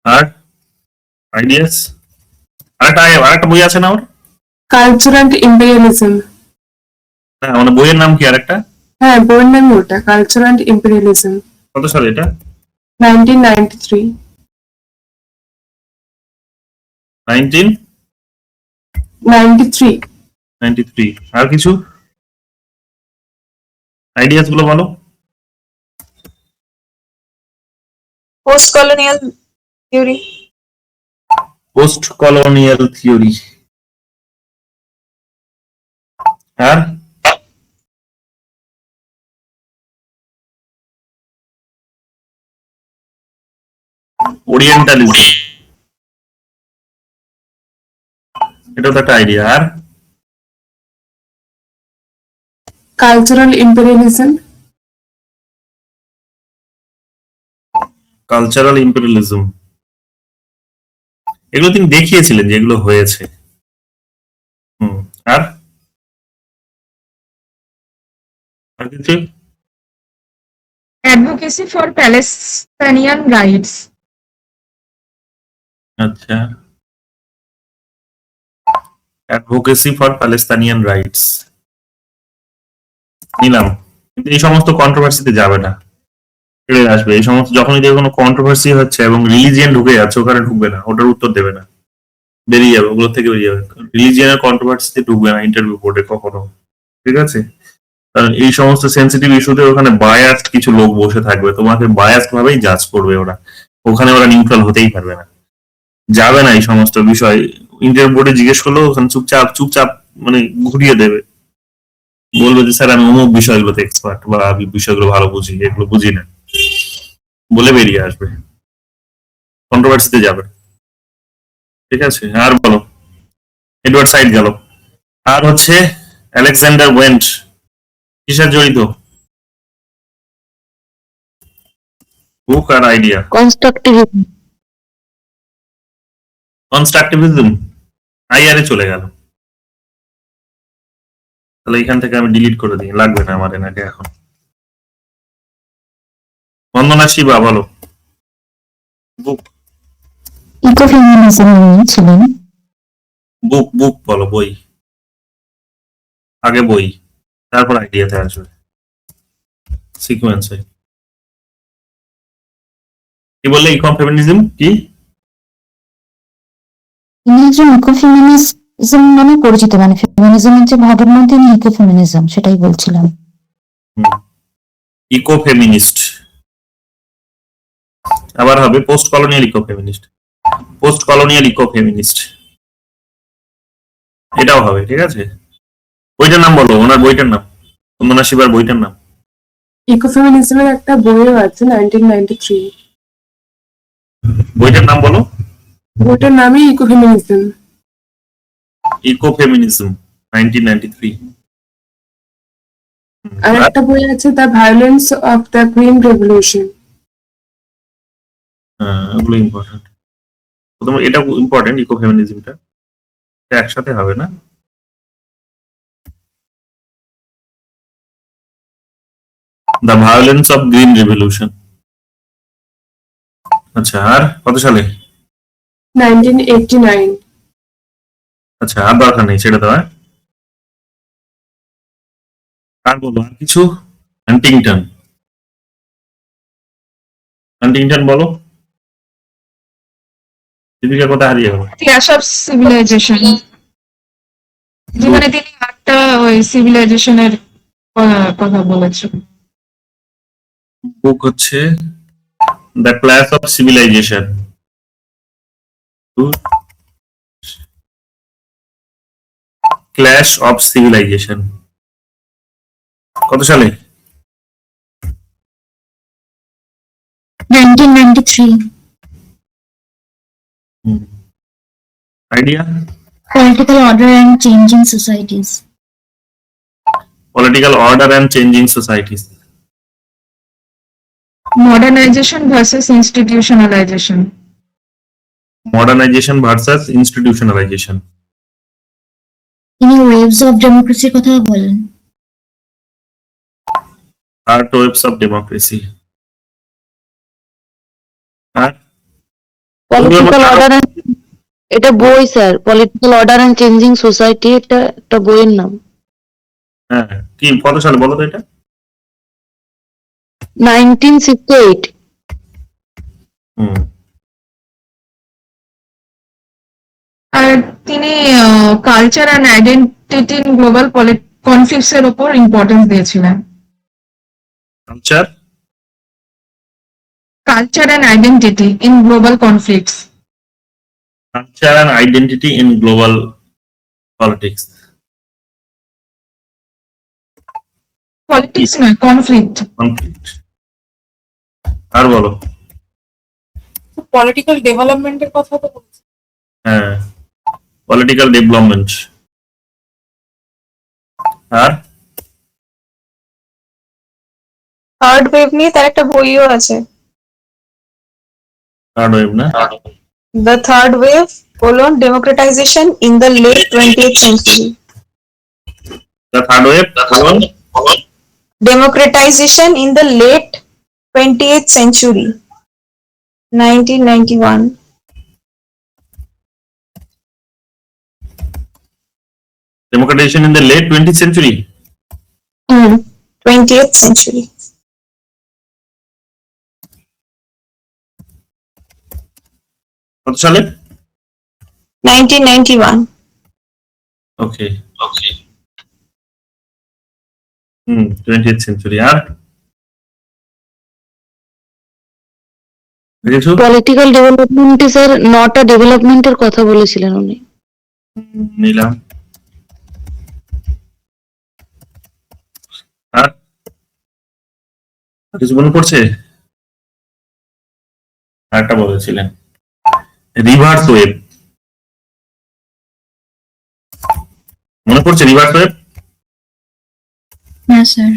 আর আইডিয়াস? আরেকটা বই আছে না ওর? Culture and imperialism. হ্যাঁ, মানে বইয়ের নাম কি আরেকটা? হ্যাঁ, বইয়ের নাম ওটা, Culture and imperialism. কত সালে এটা? 1993. 1993। আর কিছু আইডিয়াস গুলো বলো। Post colonial theory. Post colonial theory. আর ওরিয়েন্টালিজম, এটা তো একটা আইডিয়া। আর Cultural imperialism. কালচারাল ইম্পেরিয়ালিজম, এগুলো তিনি দেখিয়েছিলেন যেগুলো হয়েছে। আর কিছু? Advocacy for Palestinian rights. আচ্ছা, অ্যাডভোকেসি ফর প্যালেস্তানিয়ান রাইটস নিলাম, কিন্তু এই সমস্ত কন্ট্রোভার্সিতে যাবে না, চলে আসবে। এই সমস্ত যখনই দেখবে কোনো কন্ট্রোভার্সি হচ্ছে এবং রিলিজিয়ান ঢুকে যাচ্ছে, ওখানে ঢুকবে না, ওটার উত্তর দেবে না, বেরিয়ে যাবে, ওগুলো থেকে বেরিয়ে যাবে। রিলিজিয়ানের কন্ট্রোভার্সিতে ঢুকবে না ইন্টারভিউ বোর্ডে কখনো, ঠিক আছে? কারণ এই সমস্ত সেন্সিটিভ ইস্যুতে ওখানে বায়াস কিছু লোক বসে থাকবে, তোমাকে বায়াস ভাবেই জাজ করবে ওরা, ওখানে ওরা নিউট্রাল হতেই পারবে না, যাবে না এই সমস্ত বিষয়। ইন্টারভিউ বোর্ডে জিজ্ঞেস করলো, ওখানে চুপচাপ মানে ঘুরিয়ে দেবে, বলবে যে স্যার আমি অমুক বিষয়গুলোতে এক্সপার্ট, বা আমি বিষয়গুলো ভালো বুঝি, এগুলো বুঝি না, বলে বেরিয়ে আসবে, কন্ট্রোভার্সিতে যাবে, ঠিক আছে? আর বলো, এডওয়ার্ড সাইড গেল। আর হচ্ছে আলেকজান্ডার ওয়েন্ট, কিসের জড়িত? বুক আর আইডিয়া। কনস্ট্রাকটিভিজম আইআরে চলে গেল, তাহলে এখান থেকে আমি ডিলিট করে দিই, লাগবে না আমার এনাকে এখন। বন্দনা শিবা, বলো। বুক ইকোফেমিনিজম ছিলেন। বুক বুক বলো, বই। আগে বই, তারপর আইডিয়াতে আসবে সিকোয়েন্সে। কি বললে? ইকো ফেমিনিজম কি? ইনি একজন ইকোফেমিনিজম নামে পরিচিত, মানে ফেমিনিজমের যে ভাগের মধ্যে ইকোফেমিনিজম, সেটাই বলছিলাম। ইকো ফেমিনিস্ট, আবার হবে post colonial eco feminist, post colonial eco feminist, এটাও হবে। ঠিক আছে, বইটার নাম বলো, ওনার বইটার নাম, বন্দনা শিবার বইটার নাম। ইকোফেমিনিজমের একটা বইও আছে 1993, বইটার নাম বলো। ওটার নামই ইকোফেমিনিজম। Eco feminism 1993। আর একটা বই আছে the violence of the green revolution. হ্যাঁ, ওগুলো ইম্পর্টেন্ট। প্রথমে এটা ইম্পর্টেন্ট, ইকো ফেমিনিজমটা একসাথে হবে না। The violence of green revolution. আচ্ছা, আর কত সালে? 1989। আচ্ছা, আর দরকার নেই, ছেড়ে দেওয়া। আর বলো, আর কিছু? হান্টিংটন, হান্টিংটন বলো। দীপিকা কোথায় হারিয়ে গেল? ক্ল্যাশ অফ সিভিলাইজেশন, যেখানে তিনি 8টা ওই সিভিলাইজেশনের কথা বলেছেন। বুক হচ্ছে the clash of civilisation. Clash of civilisation কত সালে? 1993. Idea? Political order and changing societies. Political order and changing societies. Modernisation versus institutionalisation. Modernisation versus institutionalisation. তিনি ওয়েভস অফ ডেমোক্রেসির কথা বলেন। Third waves of democracy. আর political order and, এটা বই sir, political order and changing society, এটা একটা বইয়ের নাম। হ্যাঁ, কি কত সালে বলো তো এটা? 1968। আর তিনি culture and identity in global conflicts এর উপর ইম্পর্টেন্স দিয়েছিলেন। Culture, culture and identity in global conflicts. Culture and identity in global politics. Politics নয়, কনফ্লিক্ট। কনফ্লিক্ট। আর বলো। পলিটিক্যাল ডেভেলপমেন্টের কথা তো বলছি। হ্যাঁ, পলিটিক্যাল ডেভেলপমেন্ট। আর থার্ড ওয়েভ নিয়ে তার একটা বইও আছে, থার্ড ওয়েভ না? The third wave democratization in the late 20th century. The third wave Democratization in the late 20th century, 1991. Democratization in the late 20th century। 20th century. কত সালে? 1991. ওকে। 20th century। আর কিছু? Political ডেভেলপমেন্টে sir 9টা ডেভেলপমেন্টের কথা বলেছিলেন উনি। নিলাম। আর কিছু মনে পড়ছে? আরেকটা বলেছিলেন রিভার্স ওয়েভ, মনে পড়ছে? রিভার্স ওয়েভ হ্যাঁ স্যার।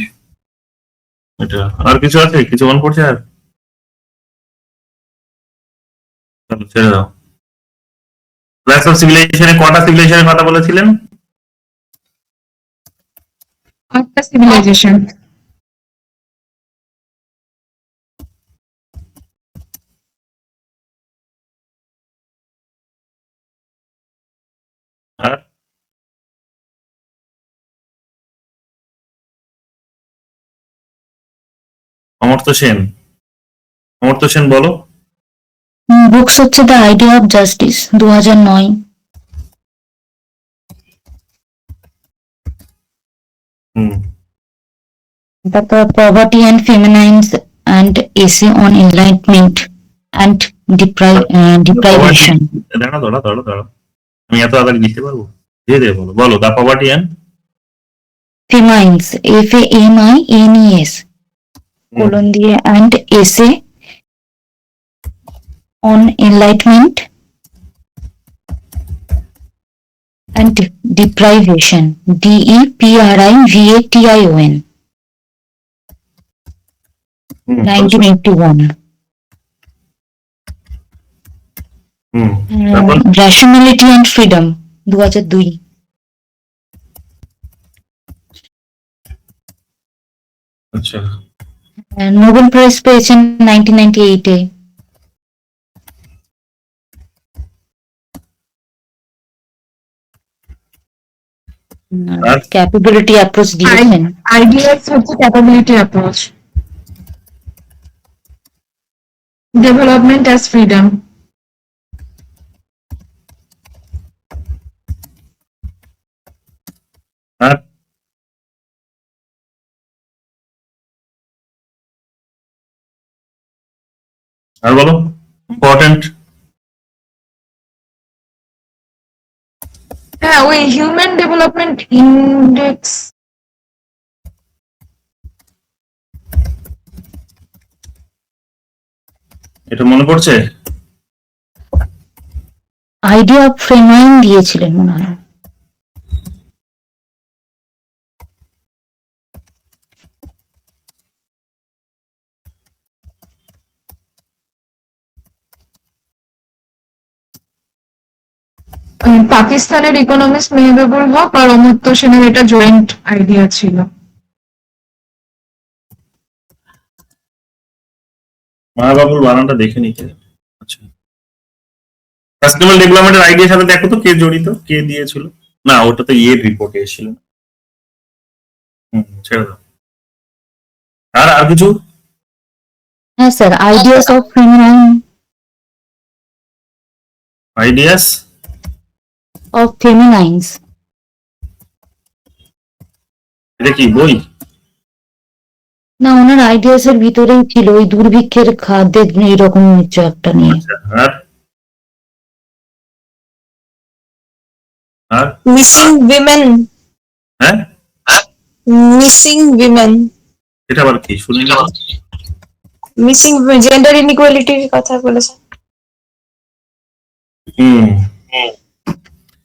এটা। আর কিছু আছে? কিছু মনে পড়ছে? আর চলো ছেড়ে দাও। ক্লাস অফ সিভিলাইজেশনে কটা সিভিলাইজেশনের কথা বলেছিলেন? 8টা সিভিলাইজেশন। অমর্ত্য সেন, অমর্ত্য সেন বলো। বুকস হচ্ছে দ্য আইডিয়া অফ জাস্টিস 2009। হুম, তারপর poverty and famines and essay on entitlement and deprivation. দাঁড়া দাঁড়া দাঁড়া দাঁড়া, আমি এত আগে লিখতে পারবো? ধীরে ধীরে বলো, বলো দা পভার্টি অ্যান্ড ফেমাইন্স FAMINES কোলন দিয়ে and essay on entitlement and deprivation DEPRIVATION 1981। তারপর রেশনালিটি অ্যান্ড ফ্রিডম 2002। আচ্ছা, নোবেল প্রাইজ পেয়েছেন 1998-এ। আর ক্যাপাবিলিটি অ্যাপ্রোচ দিয়েছেন। আইডিয়াস হচ্ছে capability approach. Development as freedom. আর আর বলো ইম্পর্টেন্ট। হ্যাঁ, ওই হিউম্যান ডেভেলপমেন্ট ইন্ডেক্স। এটা মনে পড়ছে? আইডিয়া অফ ফ্রেমাইন দিয়েছিলেন মনে হয়। পাকিস্তানের ইকোনমিস্ট মেহবুবুল হক আর অমর্ত্য সেনের এটা জয়েন্ট আইডিয়া ছিল। মাহবাবুল বানানটা দেখে নিতে। আচ্ছা, সাস্টেনেবল ডেভেলপমেন্টের আইডিয়ার সাথে দেখো তো কে জড়িত, কে দিয়েছিল। না, ওটা তো ইয়ের রিপোর্টে এসেছিল। ছেড়ে দাও। আর আর কিছু? হ্যাঁ sir, ideas of famine ideas of famines. এটা কি বই? না, ওনার আইডিয়াস এর ভিতরেই ছিল ওই দুর্ভিক্ষের খাদ্যের এইরকম কিছু একটা নিয়ে। আচ্ছা, আর আর মিসিং উইমেন, হ্যাঁ, মিসিং উইমেন, এটা আবার কি শুনি না। মিসিং জেন্ডার ইনইকুয়ালিটির কথা বলেছে। হুম,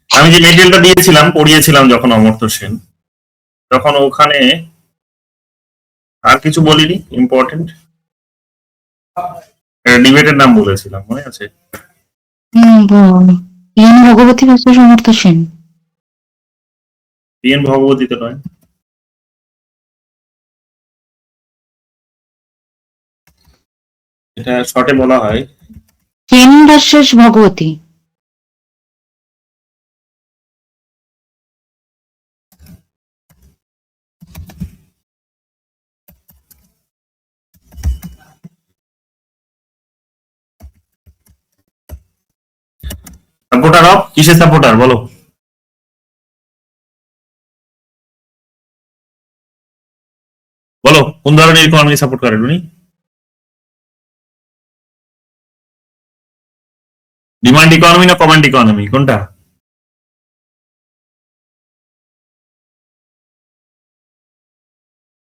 আমি যে মেটেরিয়ালটা দিয়েছিলাম, পড়িয়েছিলাম যখন অমর্ত্য সেন, তখন ওখানে আর কিছু বলিনি ইম্পর্টেন্ট। ডিবেটের নাম বলেছিলাম, মনে আছে? ইয়ান ভগবতী ভাষা সমর্থ সেন। পিএন ভগবতী তো নয়। এটা শর্টে বলা হয় Sen versus Bhagwati. Supporter of কিসের সাপোর্টার বলো? বলো কোন ধরনের ইকোনমি সাপোর্ট করেন উনি? ডিমান্ড ইকোনমি না কমান্ড ইকোনমি, কোনটা?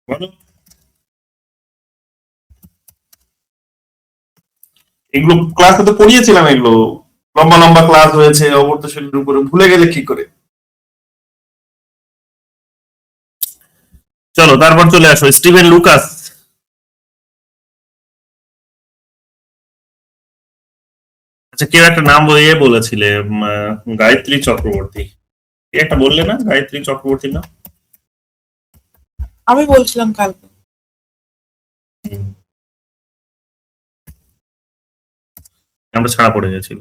বলো। এগুলো ক্লাসে তো পড়িয়েছিলাম, এগুলো লম্বা লম্বা ক্লাস হয়েছে অমর্ত্য সেনের উপরে, ভুলে গেলে কি করে। চলো তারপর চলে আসো স্টিভেন লুকাস। আচ্ছা, কেউ একটা নাম বলেছিলে, গায়ত্রী চক্রবর্তী। কে একটা বললে না, গায়ত্রী চক্রবর্তী না? আমি বলছিলাম কালকে। আমরা ছাড়া পড়ে গেছিল।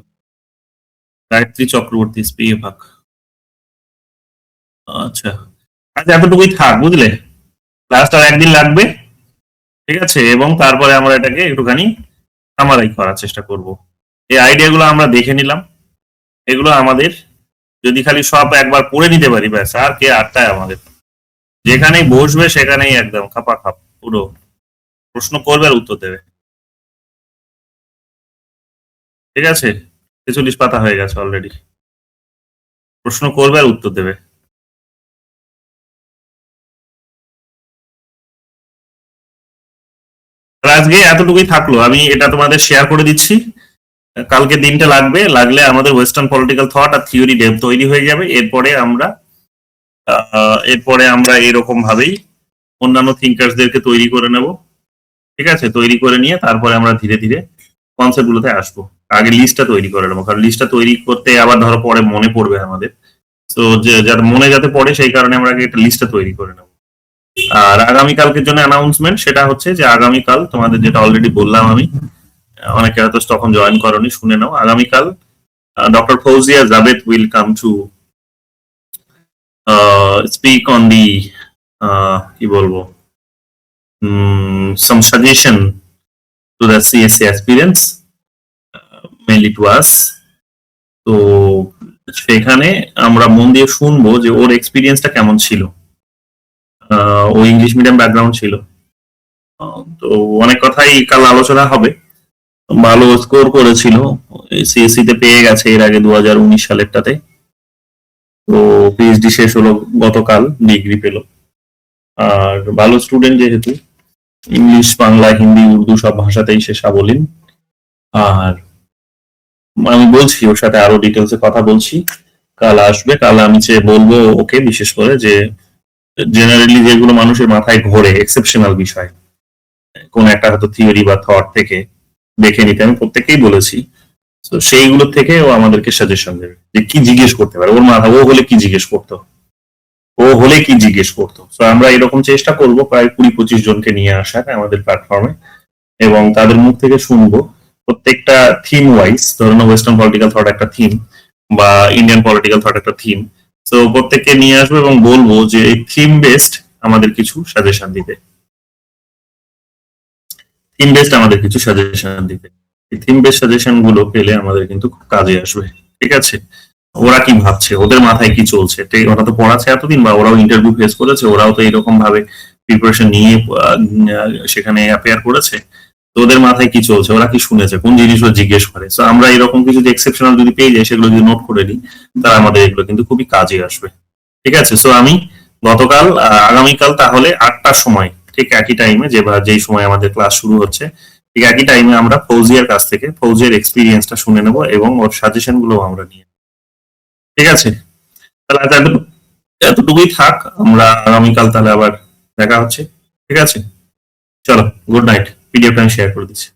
গায়ত্রী চক্রবর্তী স্পিভাক। আচ্ছা আচ্ছা, এতটুকুই থাক, বুঝলে? লাস্ট আর একদিন লাগবে, ঠিক আছে, এবং তারপরে আমরা এটাকে একটুখানি সামারাই করার চেষ্টা করব। এই আইডিয়াগুলো আমরা দেখে নিলাম, এগুলো আমাদের যদি খালি সব একবার পড়ে নিতে পারি ব্যাস, আর কে আটটায় আমাদের, যেখানেই বসবে সেখানেই একদম খাপা খাপ পুরো প্রশ্ন করবে আর উত্তর দেবে। ঠিক আছে, 46 পাতা হয়ে গেছে অলরেডি, প্রশ্ন করবে আর উত্তর দেবে। আজকে এতটুকুই থাকলো, আমি এটা তোমাদের শেয়ার করে দিচ্ছি। কালকে দিনটা লাগলে আমাদের ওয়েস্টার্ন পলিটিক্যাল থট আর থিওরি ডেভ তৈরি হয়ে যাবে। এরপরে আমরা এরকম ভাবেই অন্যান্য থিঙ্কার্সদেরকে তৈরি করে নেব। ঠিক আছে, তৈরি করে নিয়ে তারপরে আমরা ধীরে ধীরে কনসেপ্ট গুলোতে আসবো। আগে লিস্টটা তৈরি করে নেবো, কারণ লিস্টটা তৈরি করতে আবার ধরো পরে মনে পড়বে আমাদের, তো যাতে মনে যাতে পড়ে সেই কারণে আমরা আগে একটা লিস্টটা তৈরি করে নেবো। আর আগামীকালকের জন্য অ্যানাউন্সমেন্ট সেটা হচ্ছে যে আগামীকাল তোমাদের যেটা অলরেডি বললাম আমি, অনেকে হয়তো তখন জয়েন করনি, শুনে নাও। আগামীকাল doctor Fauzia Javed will come to speak on the কি বলবো some suggestion to the CSC aspirants, mainly to us. তো সেখানে আমরা মন দিয়ে শুনবো যে ওর এক্সপিরিয়েন্সটা কেমন ছিল। ও ইংলিশ মিডিয়াম ব্যাকগ্রাউন্ড ছিল, তো অনেক কথাই কাল আলোচনা হবে। ভালো স্কোর করেছিল, সিএসসি তে পেয়ে গেছে এর আগে 2019 সালেরটাতে। তো পিএইচডি শেষ হলো গতকাল, ডিগ্রি পেল। আর ভালো স্টুডেন্ট যেহেতু, ইংলিশ, বাংলা, হিন্দি, উর্দু সব ভাষাতেই সে সাবলীন। আর আমি বলছি ওর সাথে আরো ডিটেলসে কথা বলছি, কাল আসবে। কাল আমি বলবো ওকে বিশেষ করে যে জেনারেলি যেগুলো মানুষের মাথায় ঘোরে এক্সেপশনাল বিষয়, কোন একটা হয়তো থিওরি বা থট থেকে দেখে নিতে আমি প্রত্যেককেই বলেছি, তো সেইগুলো থেকে ও আমাদেরকে সাজেশন দেবে যে কি জিজ্ঞেস করতে পারে ওর মাথা, ও হলে কি জিজ্ঞেস করতো। তো আমরা এরকম চেষ্টা করব প্রায় 20-25 জনকে নিয়ে আসার আমাদের প্ল্যাটফর্মে, এবং তাদের মুখ থেকে শুনবো প্রত্যেকটা থিম ওয়াইজ। ধরুন ওয়েস্টার্ন পলিটিক্যাল থট একটা থিম, বা ইন্ডিয়ান পলিটিক্যাল থট একটা থিম, তো প্রত্যেককে নিয়ে আসবো এবং বলবো যে এই থিম বেসড আমাদের কিছু সাজেশন দিতে। এই থিম বেসড সাজেশন গুলো পেলে আমাদের কিন্তু খুব কাজে আসবে। ঠিক আছে, ওরা কি ভাবছে, ওদের মাথায় কি চলছে, ওরা তো পড়াচ্ছে এতদিন, বা ওরাও ইন্টারভিউ ফেস করেছে, ওরাও তো এরকম ভাবে প্রিপারেশন নিয়ে সেখানে অ্যাপিয়ার করেছে। তো ওদের মাথায় কি চলছে, ওরা কি শুনেছে, কোন জিনিসগুলো জিজ্ঞেস করে। তো আমরা এরকম কিছু যে এক্সেপশনাল যদি পেয়ে যাই, সেগুলো যদি নোট করে নিই, তাহলে আমাদের এগুলো কিন্তু খুবই কাজে আসবে। ঠিক আছে, সো আমি আগামীকাল তাহলে 8টার সময় ঠিক একই টাইমে, যেই সময় আমাদের ক্লাস শুরু হচ্ছে, ঠিক একই টাইমে আমরা ফৌজিয়ার কাছ থেকে ফৌজিয়ার এক্সপিরিয়েন্সটা শুনে নেবো এবং ওর সাজেশন গুলো আমরা নিয়ে। ঠিক আছে, তাহলে এতটুকুই থাক, আমরা আগামীকাল তাহলে আবার দেখা হচ্ছে। ঠিক আছে, চলো, গুড নাইট। পিডিএফটা আমি শেয়ার করে দিচ্ছি।